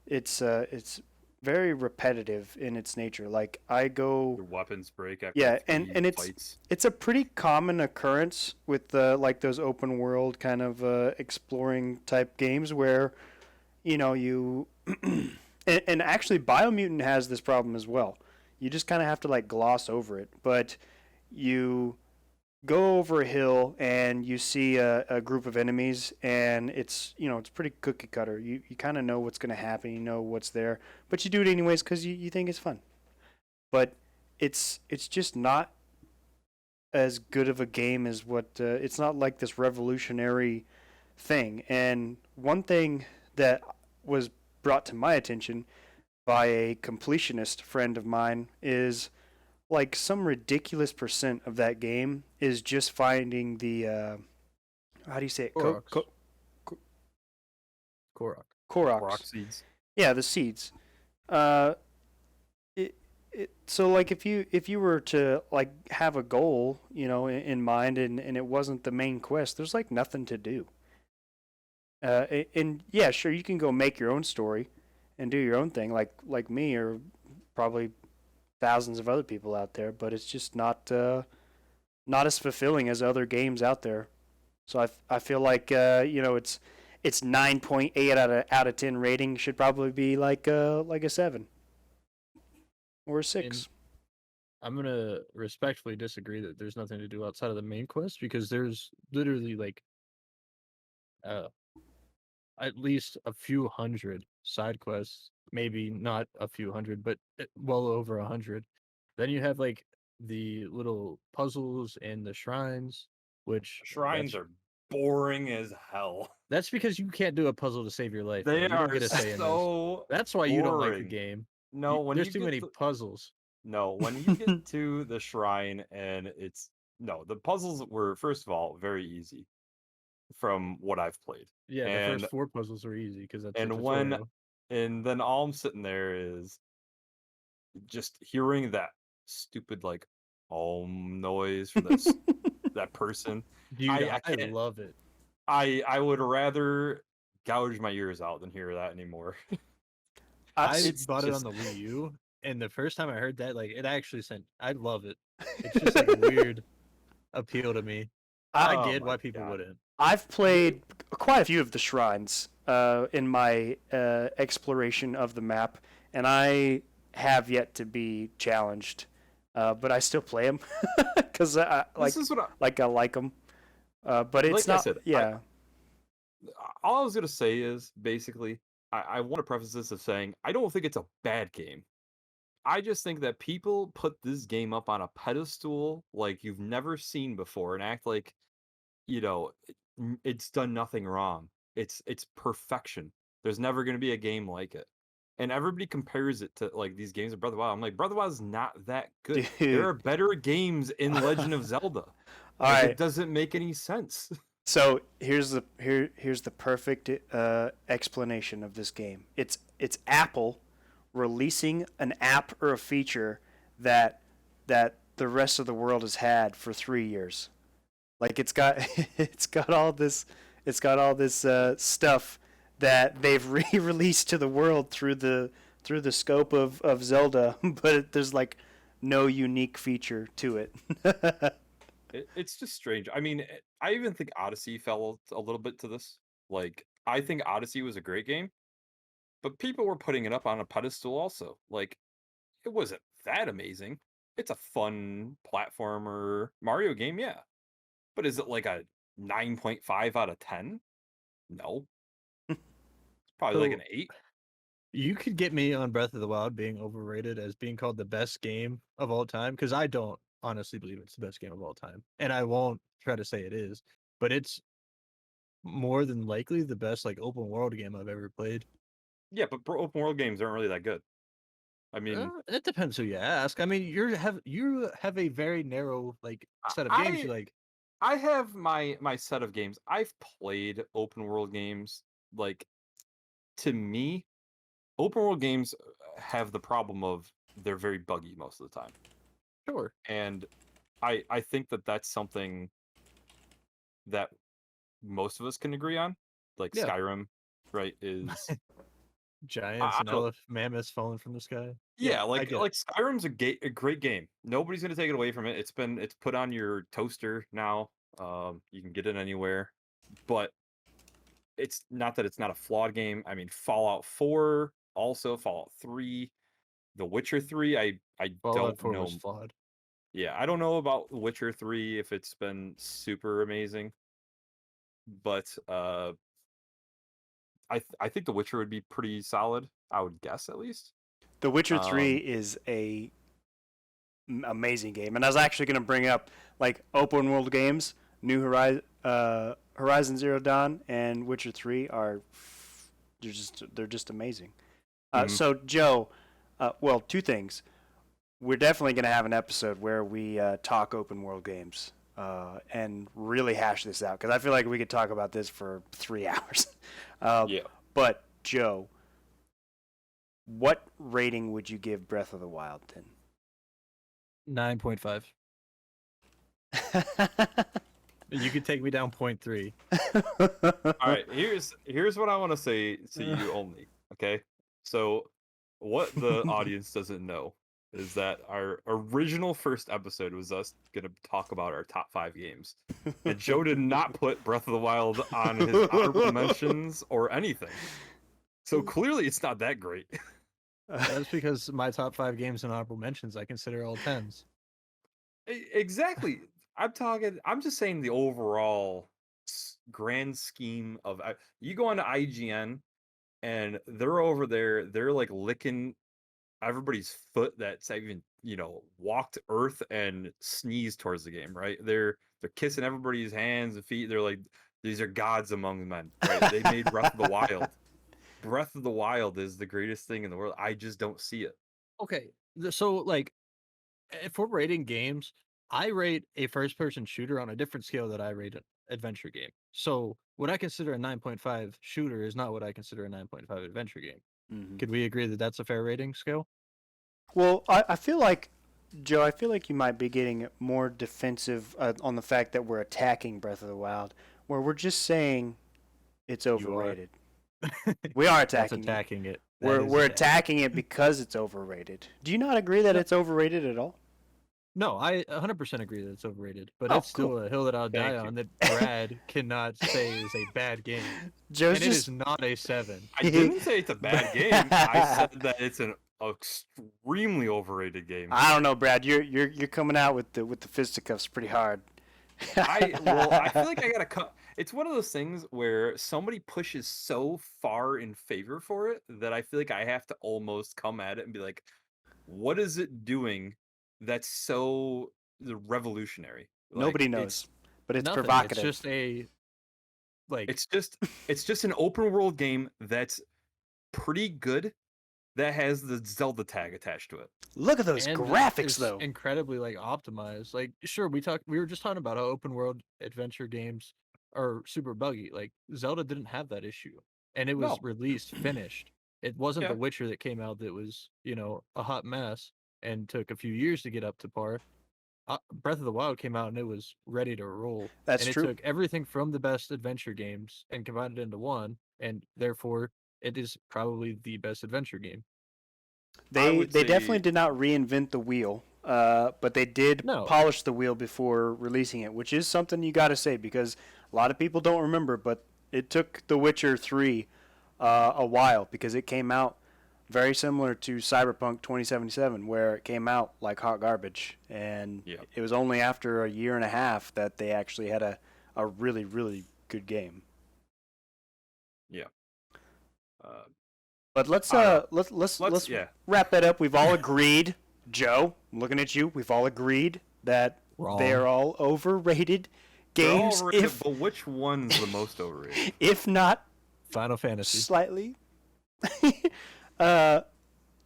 it's very repetitive in its nature. Like, I go
your weapons break after
and it's a pretty common occurrence with like those open world kind of exploring type games where you and actually Biomutant has this problem as well. You just kind of have to like gloss over it, but you go over a hill and you see a group of enemies, and it's it's pretty cookie cutter. You kind of know what's going to happen, you know what's there, but you do it anyways because you think it's fun. But it's just not as good of a game as what it's not like this revolutionary thing. And one thing that was brought to my attention by a completionist friend of mine is like some ridiculous percent of that game is just finding the how do you say it?
Koroks.
Korok seeds.
Yeah, the seeds. So like if you were to like have a goal, in mind, and it wasn't the main quest, there's like nothing to do. And yeah, sure, you can go make your own story and do your own thing, like me or probably thousands of other people out there, but it's just not as fulfilling as other games out there. So I feel like it's 9.8 out of 10 rating should probably be like a 7. or a 6.
I'm gonna respectfully disagree that there's nothing to do outside of the main quest because there's literally like uh at least a few hundred side quests, maybe not a few hundred, but well over 100. Then you have like the little puzzles and the shrines, which
Shrines are boring as hell.
that's because you can't do a puzzle to save your life.
They
man. You don't
are
get a say in this.
so
That's why you don't like the
boring.
game.
No, when
There's
you
too
get
many
to-
puzzles.
No, when you get to the shrine and it's no, the puzzles were first of all very easy from what I've played.
Yeah, the
And
first 4 puzzles are easy because that's a
and when
tutorial.
and then all I'm sitting there is just hearing that stupid like noise from this that person.
Dude,
I
I
can't-
love it.
I would rather gouge my ears out than hear that anymore.
I
It's
bought it on
just-
the Wii U, and the first time I heard that, like, it actually sent. I love it. It's just like a weird appeal to me. I
Oh
get
my
why people
God.
wouldn't.
I've played quite a few of the shrines in my exploration of the map, and I have yet to be challenged. But I still play them because I
This is what
I like them. But it's
Like I
not.
said,
yeah.
all I was gonna say is basically I want to preface this of saying I don't think it's a bad game. I just think that people put this game up on a pedestal like you've never seen before and act like, it's done nothing wrong. It's perfection. There's never gonna be a game like it. And everybody compares it to like these games of Breath of the Wild. I'm like, Breath of the Wild is not that good.
Dude.
There are better games in Legend of Zelda.
All
Like,
right.
it doesn't make any sense.
So here's the perfect explanation of this game. It's Apple releasing an app or a feature that the rest of the world has had for 3 years. Like it's got all this stuff that they've re-released to the world through the scope of Zelda, but there's like no unique feature to it.
It's just strange. I mean, I even think Odyssey fell a little bit to this. Like, I think Odyssey was a great game, but people were putting it up on a pedestal also. Like, it wasn't that amazing. It's a fun platformer Mario game, yeah. But is it like a 9.5 out of 10? No. It's probably like
So-
an 8.
You could get me on Breath of the Wild being overrated as being called the best game of all time because I don't honestly believe it's the best game of all time, and I won't try to say it is, but it's more than likely the best like open world game I've ever played.
Yeah, but open world games aren't really that good. I mean,
It depends who you ask. I mean, you have a very narrow like set of games you
I-
like.
I have my set of games. I've played open world games. Like, to me, open world games have the problem of they're very buggy most of the time.
Sure.
And I think that that's something that most of us can agree on. Like
Yeah.
Skyrim, right, is
Giants and
don't-
mammoths falling from the sky.
yeah,
I
like
get it.
like Skyrim's a great game. Nobody's gonna take it away from it. It's put on your toaster now. You can get it anywhere, but it's not that it's not a flawed game. I mean, Fallout 4, also Fallout 3, The Witcher 3. I
Fallout
don't
4
know.
was flawed.
Yeah, I don't know about The Witcher 3 if it's been super amazing, but I think The Witcher would be pretty solid. I would guess at least.
The Witcher 3 is a amazing game, and I was actually going to bring up like open world games. New Horizon Zero Dawn and Witcher 3 are they're just amazing.
Mhm.
So Joe, well, two things. We're definitely going to have an episode where we talk open world games and really hash this out because I feel like we could talk about this for 3 hours.
Yeah.
But Joe, what rating would you give Breath of the Wild then?
9.5. You could take me down 0.3.
All right, here's what I want to say to you only. Okay, so what the audience doesn't know is that our original first episode was us gonna talk about our top 5 games, and Joe did not put Breath of the Wild on his honorable mentions or anything. So clearly, it's not that great.
That's because my top 5 games and honorable mentions I consider all 10s.
Exactly. I'm just saying the overall grand scheme of. You go onto IGN and they're over there. They're like licking everybody's foot that's even walked Earth and sneezed towards the game. Right? They're kissing everybody's hands and feet. They're like, these are gods among men. Right? They made Breath of the Wild. Breath of the Wild is the greatest thing in the world. I just don't see it.
Okay, so like, if we're rating games, I rate a first-person shooter on a different scale that I rate an adventure game. So what I consider a 9.5 shooter is not what I consider a 9.5 adventure game.
Mhm.
Could we agree that that's a fair rating scale?
Well, I feel like, Joe, I feel like you might be getting more defensive on the fact that we're attacking Breath of the Wild, where we're just saying it's
are.
overrated. We are
That's
attacking it.
attacking it. That
We're
is
we're attacking it because it's overrated. Do you not agree that
No.
it's overrated at all?
No, I 100% agree that it's overrated, but
Oh,
it's still
cool.
a hill that I'll die
Thank you.
on that Brad cannot say is a bad game.
Joe's
And it is
just
not a 7.
I didn't say it's a bad game. I said that it's an extremely overrated game.
I don't know, Brad. You're coming out with the fisticuffs pretty hard.
I feel like I gotta cut. It's one of those things where somebody pushes so far in favor for it that I feel like I have to almost come at it and be like, what is it doing that's so revolutionary?
Nobody
Like,
knows, but it's
Nothing.
provocative.
It's just a like
it's just an open world game that's pretty good that has the Zelda tag attached to it.
Look at those
and
graphics,
is
though.
incredibly like optimized. Like sure, we were just talking about how open world adventure games are super buggy. Like Zelda didn't have that issue, and it was
No.
released finished. It wasn't
Yeah.
The Witcher that came out that was a hot mess and took a few years to get up to par. Breath of the Wild came out and it was ready to roll.
That's
and
true.
It took everything from the best adventure games and combined it into one, and therefore it is probably the best adventure game.
They
would
definitely
say-
did not reinvent the wheel, but they did
No.
polish the wheel before releasing it, which is something you got to say because a lot of people don't remember. But it took The Witcher 3 a while because it came out very similar to Cyberpunk 2077, where it came out like hot garbage, and
Yeah.
it was only after a year and a half that they actually had a really really good game. But let's
I don't
let's
yeah.
wrap that up. We've all agreed, Joe. I'm looking at you. We've all agreed that
Wrong.
they are all overrated
They're all
games.
overrated, but which one's the most overrated?
If not
Final Fantasy.
slightly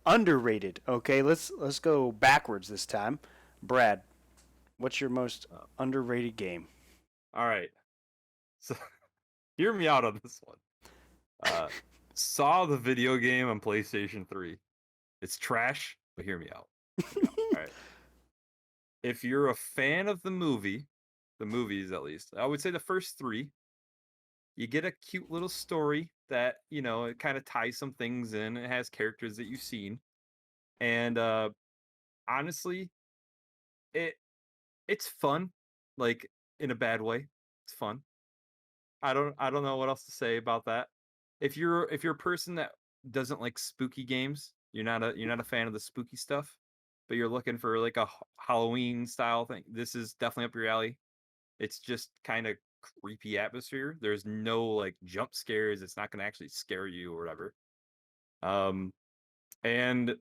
underrated. Okay, let's go backwards this time. Brad, what's your most underrated game?
All right. So hear me out on this one. Saw the video game on PlayStation 3. It's trash, but hear me out. All right. If you're a fan of the movies at least, I would say the first 3, you get a cute little story that, it kind of ties some things in. It has characters that you've seen. And honestly, it's fun, like in a bad way. It's fun. I don't know what else to say about that. If you're a person that doesn't like spooky games, you're not a fan of the spooky stuff, but you're looking for like a Halloween style thing, this is definitely up your alley. It's just kind of creepy atmosphere. There's no like jump scares. It's not going to actually scare you or whatever. And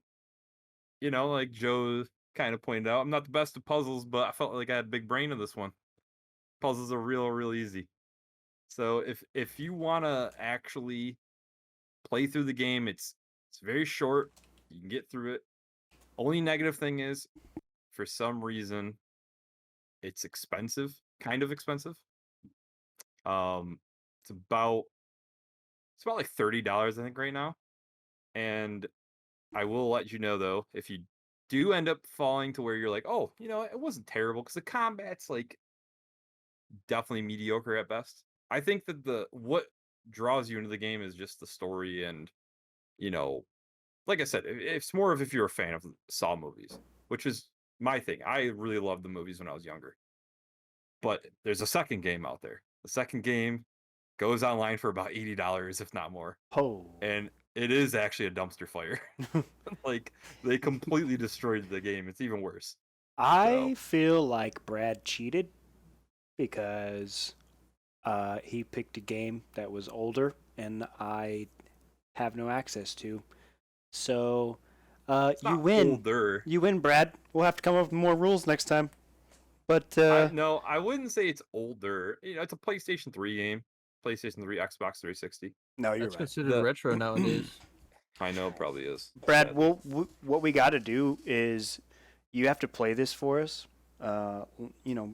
like Joe kind of pointed out, I'm not the best at puzzles, but I felt like I had a big brain in this one. Puzzles are real easy. So if you want to actually play through the game, it's very short. You can get through it. Only negative thing is, for some reason, it's expensive. Kind of expensive. It's about like $30, I think, right now. And I will let you know though, if you do end up falling to where you're like, oh, it wasn't terrible, because the combat's like definitely mediocre at best. I think that what draws you into the game is just the story, and like I said, it's more of if you're a fan of Saw movies, which is my thing. I really loved the movies when I was younger. But there's a second game out there. The second game goes online for about $80, if not more.
Oh,
And it is actually a dumpster fire. Like they completely destroyed the game. It's even worse.
I feel like Brad cheated because he picked a game that was older and I have no access to. So
It's
you
not
win.
older.
You win, Brad. We'll have to come up with more rules next time. But
No, I wouldn't say it's older. You know, it's a PlayStation 3 game. PlayStation 3, Xbox 360.
no, you're
That's
right.
considered
The-
retro nowadays.
I know it probably is.
Brad,
Sadly.
what we got to do is you have to play this for us.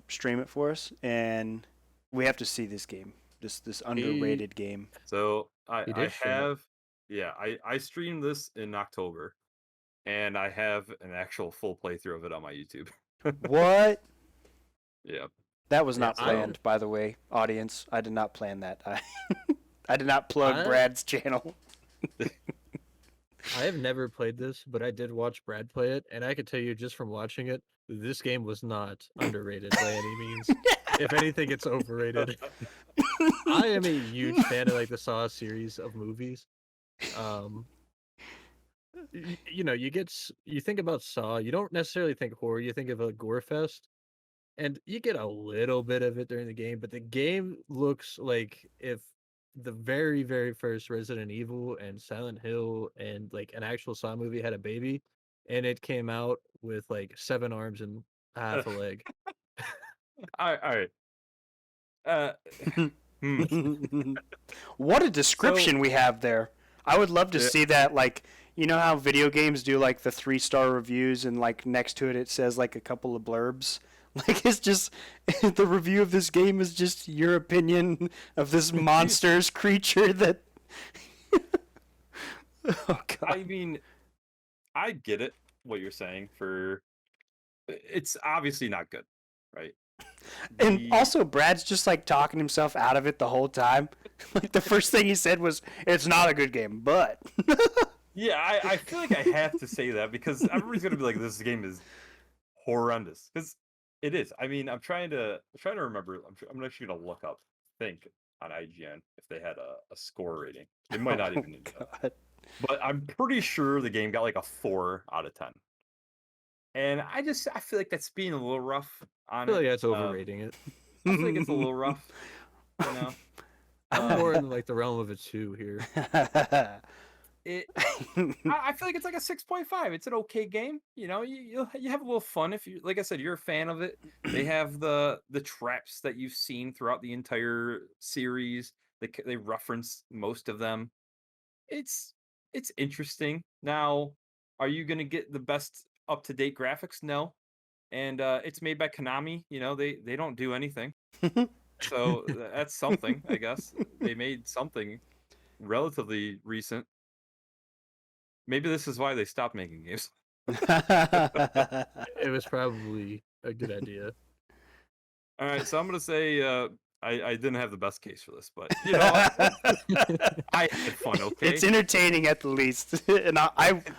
Stream it for us, and we have to see this game. This underrated game.
So
You
I
did stream it.
have, yeah, I streamed this in October, and I have an actual full playthrough of it on my YouTube.
What?
Yeah.
That was
Yeah,
not
I-
planned, by the way, audience. I did not plan that. I did not plug
I-
Brad's channel.
I have never played this, but I did watch Brad play it, and I could tell you just from watching it, this game was not underrated by any means. If anything, it's overrated. I am a huge fan of like the Saw series of movies. You think about Saw, you don't necessarily think horror, you think of a gore fest, and you get a little bit of it during the game, but the game looks like if the very, very first Resident Evil and Silent Hill and like an actual Saw movie had a baby, and it came out with like 7 arms and half a leg.
All right.
What a description we have there. I would love to
Yeah.
see that, like, you know how video games do like the 3-star reviews and like next to it says like a couple of blurbs? Like it's just the review of this game is just your opinion of this monstrous creature that Oh god.
I mean, I get it what you're saying for it's obviously not good, right?
And
The-
also Brad's just like talking himself out of it the whole time. Like the first thing he said was it's not a good game, but
yeah, I feel like I have to say that because everybody's gonna be like, this game is horrendous. Because it is. I mean, I'm trying to remember. I'm actually gonna look up, think on IGN if they had a score rating. They might not even need that.
God.
But I'm pretty sure the game got like a 4 out of 10. And I feel like that's being a little rough
I
on
feel
it.
like that's overrating it.
I feel like it's a little rough, you know.
I'm more in like the realm of a 2 here.
I feel like it's like a 6.5. It's an okay game. You know, you have a little fun if you, like I said, you're a fan of it. They have the traps that you've seen throughout the entire series. They reference most of them. It's interesting. Now, are you gonna get the best up to date graphics? No. And it's made by Konami. You know, they don't do anything. So that's something, I guess. They made something relatively recent. Maybe this is why they stopped making games.
It was probably a good idea.
All right, so I'm gonna say I didn't have the best case for this, but you know, I had fun. Okay,
It's entertaining at the least, and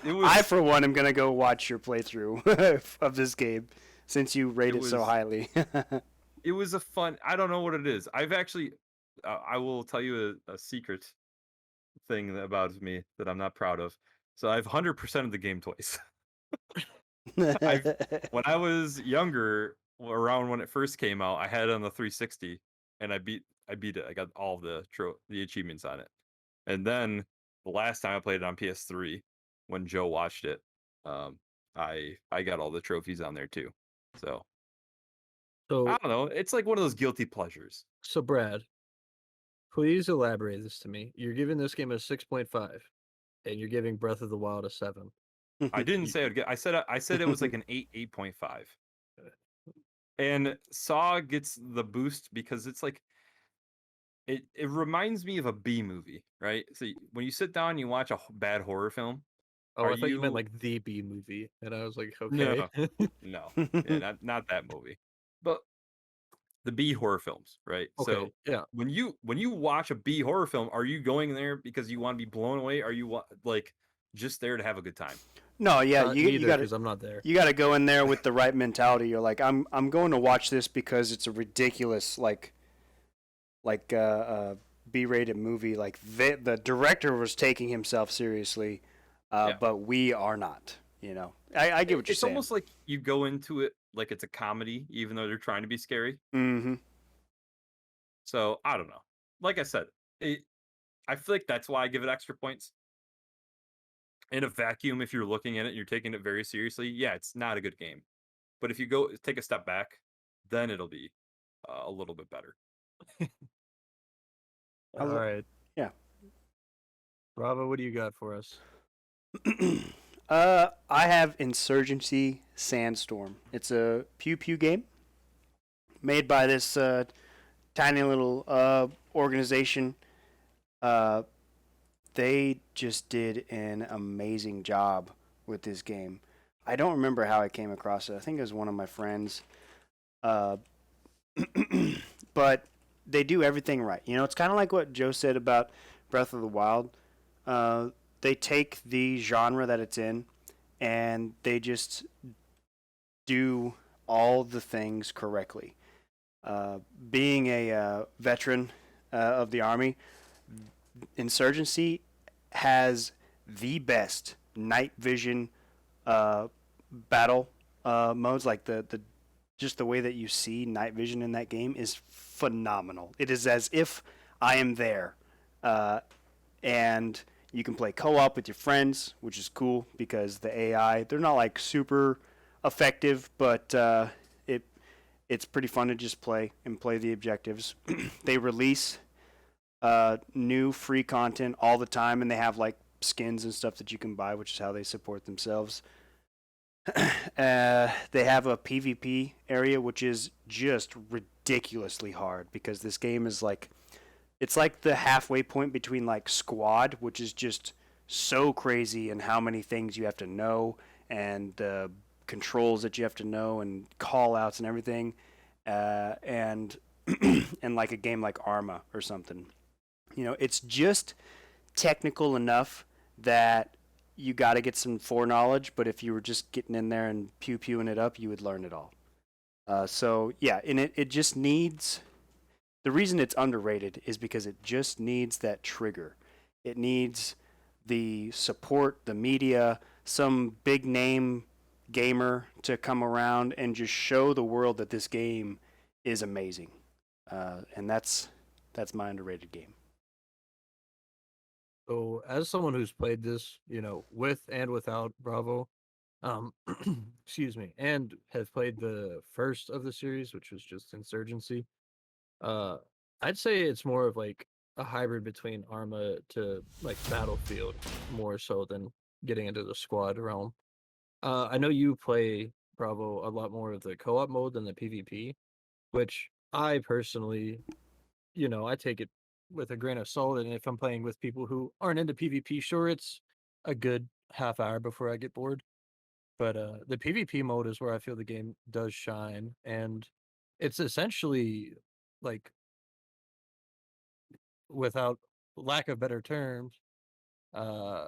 it was
I for one am gonna go watch your playthrough of this game since you rate it so
was-
highly.
it was a fun. I don't know what it is. I've actually I will tell you a secret thing about me that I'm not proud of. So I've 100% of the game twice. When I was younger, around when it first came out, I had it on the 360, and I beat it. I got all the achievements on it. And then the last time I played it on PS3, when Joe watched it, I got all the trophies on there too. So
So,
I don't know. It's like one of those guilty pleasures.
so Brad, please elaborate this to me. You're giving this game a 6.5, and you're giving Breath of the Wild a 7.
I didn't say I'd get. I said it was like an 8.5. And Saw gets the boost because it's like it reminds me of a B movie, right? So when you sit down and you watch a bad horror film,
Oh,
Are
I thought you meant
you-
like the B movie, and I was like, okay.
no, yeah, not that movie, but the B horror films, right?
Okay,
So
yeah.
when you watch a B horror film, are you going there because you want to be blown away? Are you like just there to have a good time?
No, yeah, you
neither,
got to
because I'm not there.
you got to go in there with the right mentality. You're like, I'm going to watch this because it's a ridiculous B B-rated movie. Like the director was taking himself seriously,
Yeah.
but we are not. I get what you're
It's
saying.
almost like you go into it like it's a comedy, even though they're trying to be scary.
Mm-hmm.
So I don't know. Like I said, I feel like that's why I give it extra points. In a vacuum, if you're looking at it and you're taking it very seriously, yeah, it's not a good game. But if you go take a step back, then it'll be a little bit better.
All right,
Yeah.
Bravo, what do you got for us?
I have Insurgency Sandstorm. It's a pew pew game made by this tiny little organization. They just did an amazing job with this game. I don't remember how I came across it. I think it was one of my friends. Uh, but they do everything right. It's kind of like what Joe said about Breath of the Wild. They take the genre that it's in and they just do all the things correctly. Being a veteran of the Army, Insurgency has the best night vision battle modes. Like the just the way that you see night vision in that game is phenomenal. It is as if I am there, and you can play co-op with your friends, which is cool because the AI, they're not like super effective, but it's pretty fun to just play and play the objectives. They release new free content all the time, and they have like skins and stuff that you can buy, which is how they support themselves. They have a PvP area, which is just ridiculously hard because this game is like, it's like the halfway point between like Squad, which is just so crazy, and how many things you have to know, and controls that you have to know, and call outs and everything, and and like a game like Arma or something. It's just technical enough that you got to get some foreknowledge, but if you were just getting in there and pew pewing it up, you would learn it all. So yeah, and it just needs. The reason it's underrated is because it just needs that trigger. It needs the support, the media, some big name gamer to come around and just show the world that this game is amazing. And that's my underrated game.
So, as someone who's played this, with and without Bravo, um, excuse me, and have played the first of the series, which was just Insurgency, uh, I'd say it's more of like a hybrid between Arma to like Battlefield, more so than getting into the squad realm. I know you play Bravo a lot more of the co-op mode than the PvP, which I personally, I take it with a grain of salt. And if I'm playing with people who aren't into PvP, sure, it's a good half hour before I get bored. But the PvP mode is where I feel the game does shine, and it's essentially like, without lack of better terms, uh,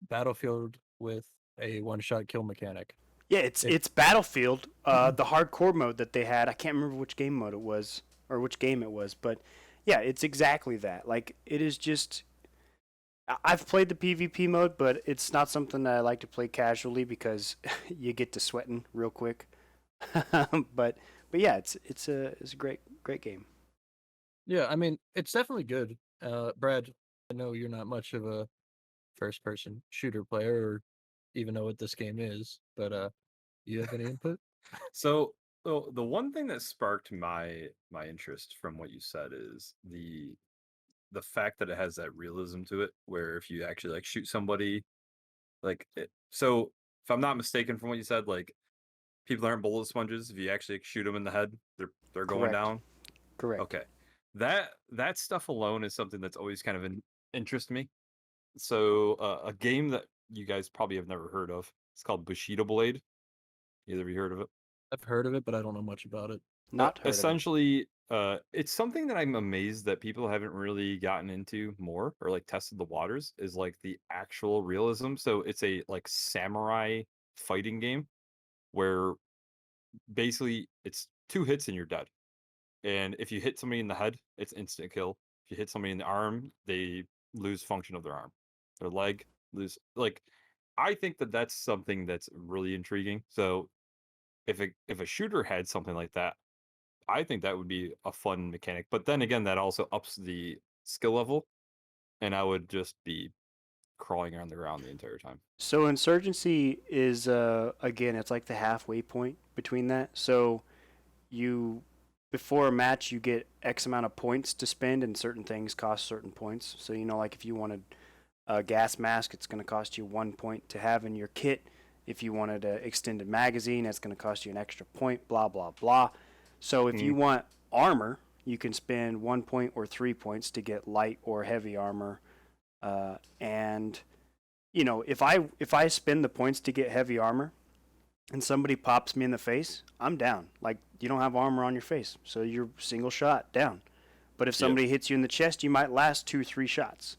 Battlefield with a one-shot kill mechanic.
Yeah, it's Battlefield. The hardcore mode that they had, I can't remember which game mode it was or which game it was, but yeah, it's exactly that. Like, it is just. I've played the PvP mode, but it's not something that I like to play casually because you get to sweating real quick. but yeah, it's a great game.
Yeah, I mean, it's definitely good. Brad, I know you're not much of a first-person shooter player or even know what this game is, but you have any input?
So, the one thing that sparked my interest from what you said is the fact that it has that realism to it, where if you actually like shoot somebody, so if I'm not mistaken from what you said, like people aren't bullet sponges. If you actually shoot them in the head, they're going
Correct.
down.
Correct.
Okay, that stuff alone is something that's always kind of interest me. So a game that you guys probably have never heard of. It's called Bushido Blade. Either of you heard of it?
I've heard of it, but I don't know much about it.
Not heard of it.
Essentially, it's something that I'm amazed that people haven't really gotten into more or like tested the waters is like the actual realism. So it's a like samurai fighting game where basically it's two hits and you're dead. And if you hit somebody in the head, it's instant kill. If you hit somebody in the arm, they lose function of their arm. Their leg lose. Like, I think that that's something that's really intriguing. So if a shooter had something like that, I think that would be a fun mechanic. But then again, that also ups the skill level, and I would just be crawling around the ground the entire time.
So insurgency is again, it's like the halfway point between that. So you before a match you get X amount of points to spend, and certain things cost certain points. So like if you wanted a gas mask, it's going to cost you 1 point to have in your kit. If you wanted an extended magazine, it's going to cost you an extra point. Blah blah blah. So if you want armor, you can spend 1 point or 3 points to get light or heavy armor, and if I spend the points to get heavy armor and somebody pops me in the face, I'm down. Like, you don't have armor on your face, so you're single shot down. But if somebody hits you in the chest, you might last 2-3 shots.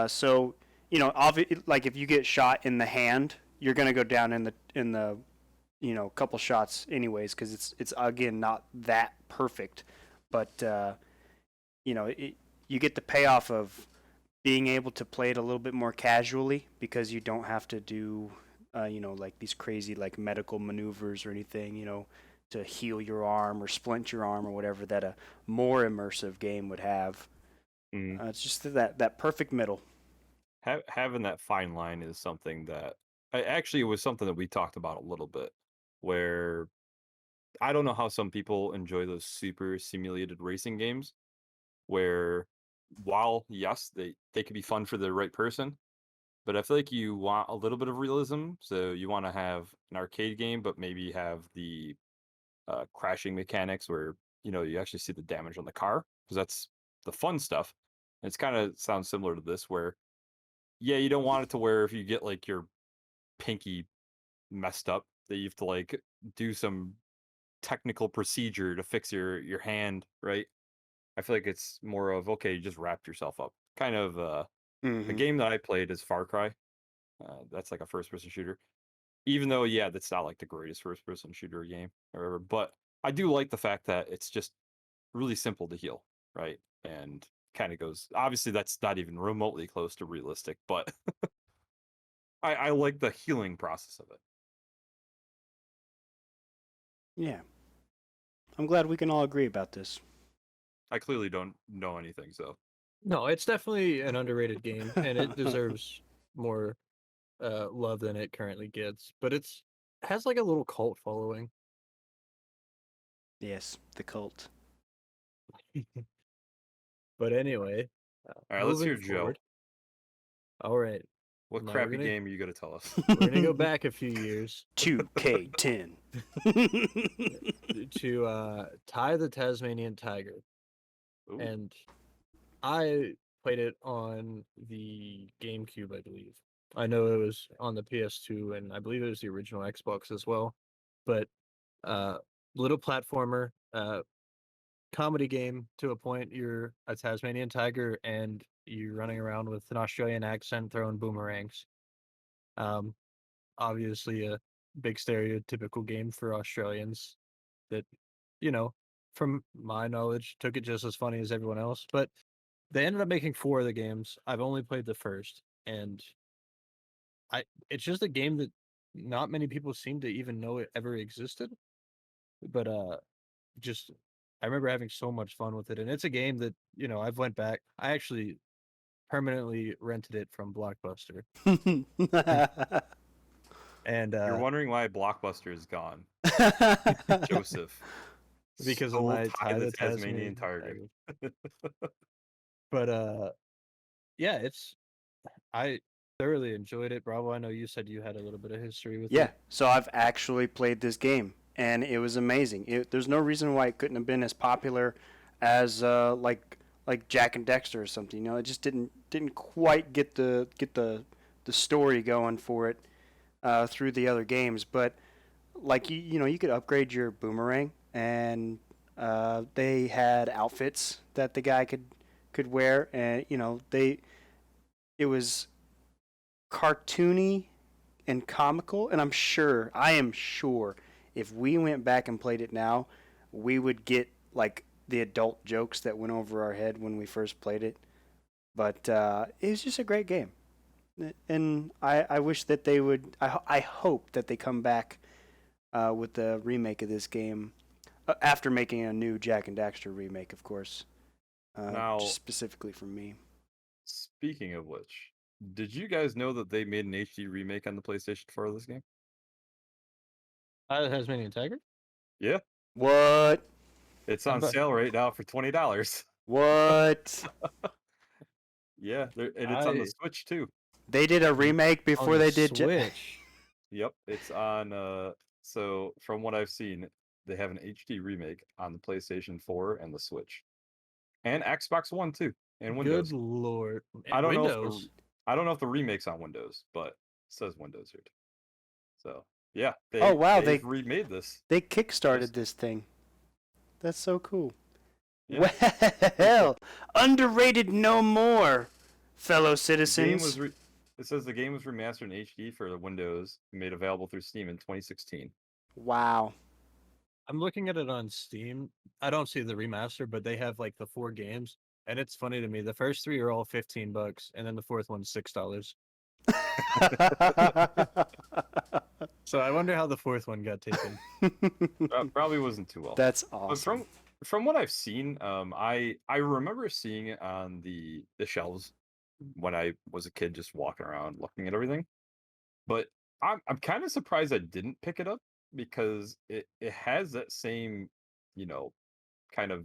So like if you get shot in the hand, you're gonna go down in the couple shots anyways, because it's again not that perfect, but you get the payoff of being able to play it a little bit more casually, because you don't have to do like these crazy like medical maneuvers or anything, to heal your arm or splint your arm or whatever that a more immersive game would have. It's just that perfect middle.
Having that fine line is something that actually was something that we talked about a little bit, where I don't know how some people enjoy those super simulated racing games, where while yes, they could be fun for the right person, but I feel like you want a little bit of realism. So you want to have an arcade game, but maybe have the crashing mechanics where you actually see the damage on the car, because that's the fun stuff. And it's kind of sounds similar to this, where you don't want it to where if you get like your pinky messed up, that you have to like do some technical procedure to fix your hand, right? I feel like it's more of, okay, you just wrapped yourself up. Kind of the game that I played is Far Cry. That's like a first-person shooter. Even though, that's not like the greatest first-person shooter game or whatever, but I do like the fact that it's just really simple to heal, right? And kind of goes. Obviously, that's not even remotely close to realistic, but I like the healing process of it.
Yeah. I'm glad we can all agree about this.
I clearly don't know anything, so.
No, it's definitely an underrated game, and it deserves more love than it currently gets. But it has like a little cult following.
Yes, the cult.
But anyway,
all right, let's hear
forward,
Joe.
All right.
What crappy game are you going to tell us?
We're going to go back a few years.
2K10.
To Ty the Tasmanian Tiger.
Ooh.
And I played it on the GameCube, I believe. I know it was on the PS2, and I believe it was the original Xbox as well. But little platformer, comedy game to a point. You're a Tasmanian tiger, and you're running around with an Australian accent throwing boomerangs. Obviously a big stereotypical game for Australians that, from my knowledge, took it just as funny as everyone else. But they ended up making 4 of the games. I've only played the first, and it's just a game that not many people seem to even know it ever existed. But I remember having so much fun with it, and it's a game that I've went back. I actually permanently rented it from Blockbuster. And
you're wondering why Blockbuster is gone, Joseph,
because of my Ty the Tasmanian Tiger. But yeah, I thoroughly enjoyed it. Bravo, I know you said you had a little bit of history with it.
Yeah, so I've actually played this game, and it was amazing. There's no reason why it couldn't have been as popular as like Jak and Daxter or something. It just didn't quite get the story going for it through the other games. But like you could upgrade your boomerang, and they had outfits that the guy could wear, and it was cartoony and comical, and I am sure if we went back and played it now, we would get like the adult jokes that went over our head when we first played it. But it was just a great game, and I wish that they would. I hope that they come back with the remake of this game after making a new Jak and Daxter remake, of course.
Now-
just specifically for me.
Speaking of which, did you guys know that they made an HD remake on the PlayStation 4 of this game?
Tasmanian Tiger?
Yeah,
What?
it's
I'm
on
bu-
sale right now for $20.
What?
Yeah, and it's on the
I-
Switch too.
They did a remake before
On
they
the
did.
Switch.
Yep, it's on. So from what I've seen, they have an HD remake on the PlayStation 4 and the Switch, and Xbox One too, and Windows.
Good lord.
I don't know
Windows.
if I don't know if the remake's on Windows, but it says Windows here. So yeah.
Oh, wow,
they've
they-
remade this.
They kickstarted this thing. That's so cool.
Yeah.
Well, underrated no more, fellow
The game
citizens.
was it says the game was remastered in HD for the Windows, and made available through Steam in 2016.
Wow.
I'm looking at it on Steam. I don't see the remaster, but they have like the 4 games. And it's funny to me. The first 3 are all $15, and then the fourth one's $6. So I wonder how the fourth one got taken.
Probably wasn't too well.
That's
But
awesome.
from what I've seen, I remember seeing it on the shelves when I was a kid, just walking around looking at everything. But I'm kind of surprised I didn't pick it up, because it has that same, kind of,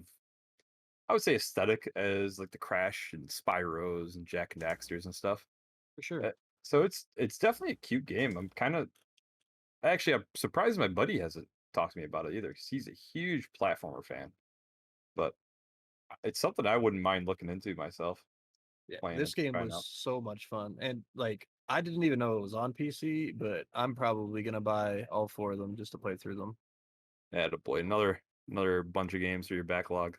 I would say, aesthetic as like the Crash and Spyros and Jak and Daxters and stuff.
For sure.
So it's definitely a cute game. I'm surprised my buddy hasn't talked to me about it either, because he's a huge platformer fan. But it's something I wouldn't mind looking into myself.
Yeah,
playing
this
and
game
trying
was
out.
so much fun. And like I didn't even know it was on PC, but I'm probably gonna buy all 4 of them just to play through them.
Yeah, to play another bunch of games for your backlog.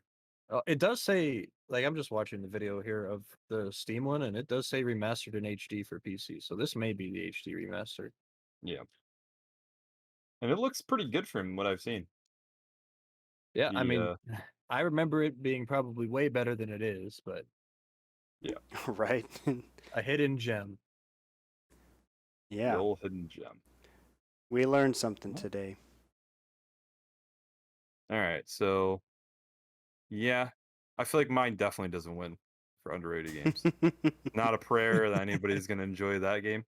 It does say, like, I'm just watching the video here of the Steam one, and it does say remastered in HD for PC. So this may be the HD remaster.
And it looks pretty good from what I've seen.
Yeah, I
The,
mean, I remember it being probably way better than it is, but
Right?
a hidden gem.
The
Yeah.
old hidden gem.
We learned something today.
All right, so yeah, I feel like mine definitely doesn't win for underrated games. Not a prayer that anybody's gonna enjoy that game.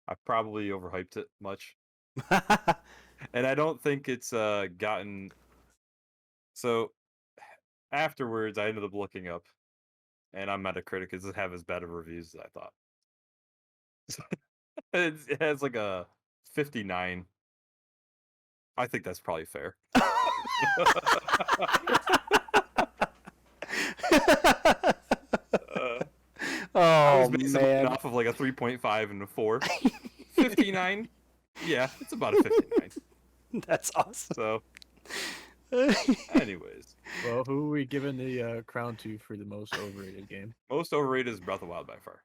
I probably overhyped it much, and I don't think it's gotten. So afterwards, I ended up looking up, and on Metacritic, it doesn't have as bad of reviews as I thought. It has like a 59. I think that's probably fair. I
Oh
was basing mine
man.
off of like a 3.5 and a 4. 59. Yeah, it's about a 59.
That's awesome.
So, anyways,
Well, who are we giving the crown to for the most overrated game?
most overrated is Breath of the Wild by far.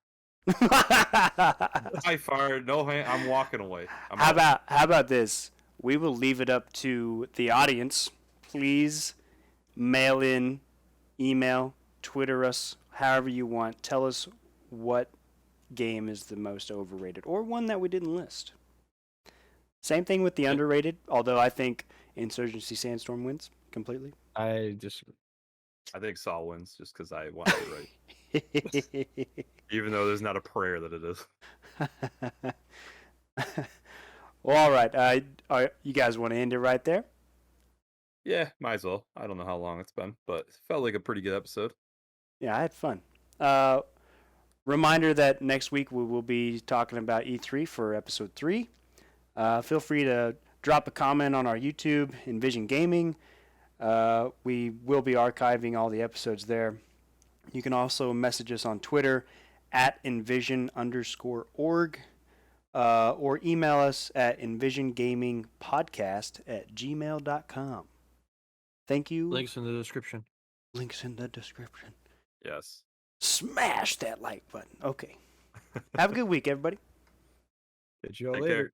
By far, no hand. I'm walking away. I'm
How
out.
about this? We will leave it up to the audience. Please mail in, email, Twitter us, however you want. Tell us what game is the most overrated, or one that we didn't list. Same thing with the underrated, although I think Insurgency Sandstorm wins completely.
I disagree.
I think Saul wins just because I want it right. Even though there's not a prayer that it is.
Well, all right. You guys want to end it right there?
Yeah, might as well. I don't know how long it's been, but it felt like a pretty good episode.
Yeah, I had fun. Reminder that next week we will be talking about E3 for episode 3. Feel free to drop a comment on our YouTube, Envision Gaming. We will be archiving all the episodes there. You can also message us on Twitter at envision_org, or email us at envisiongamingpodcast@gmail.com. Thank you.
Links in the description.
Links in the description.
Yes.
Smash that like button. Okay. Have a good week, everybody.
Catch you all
Take
later.
care.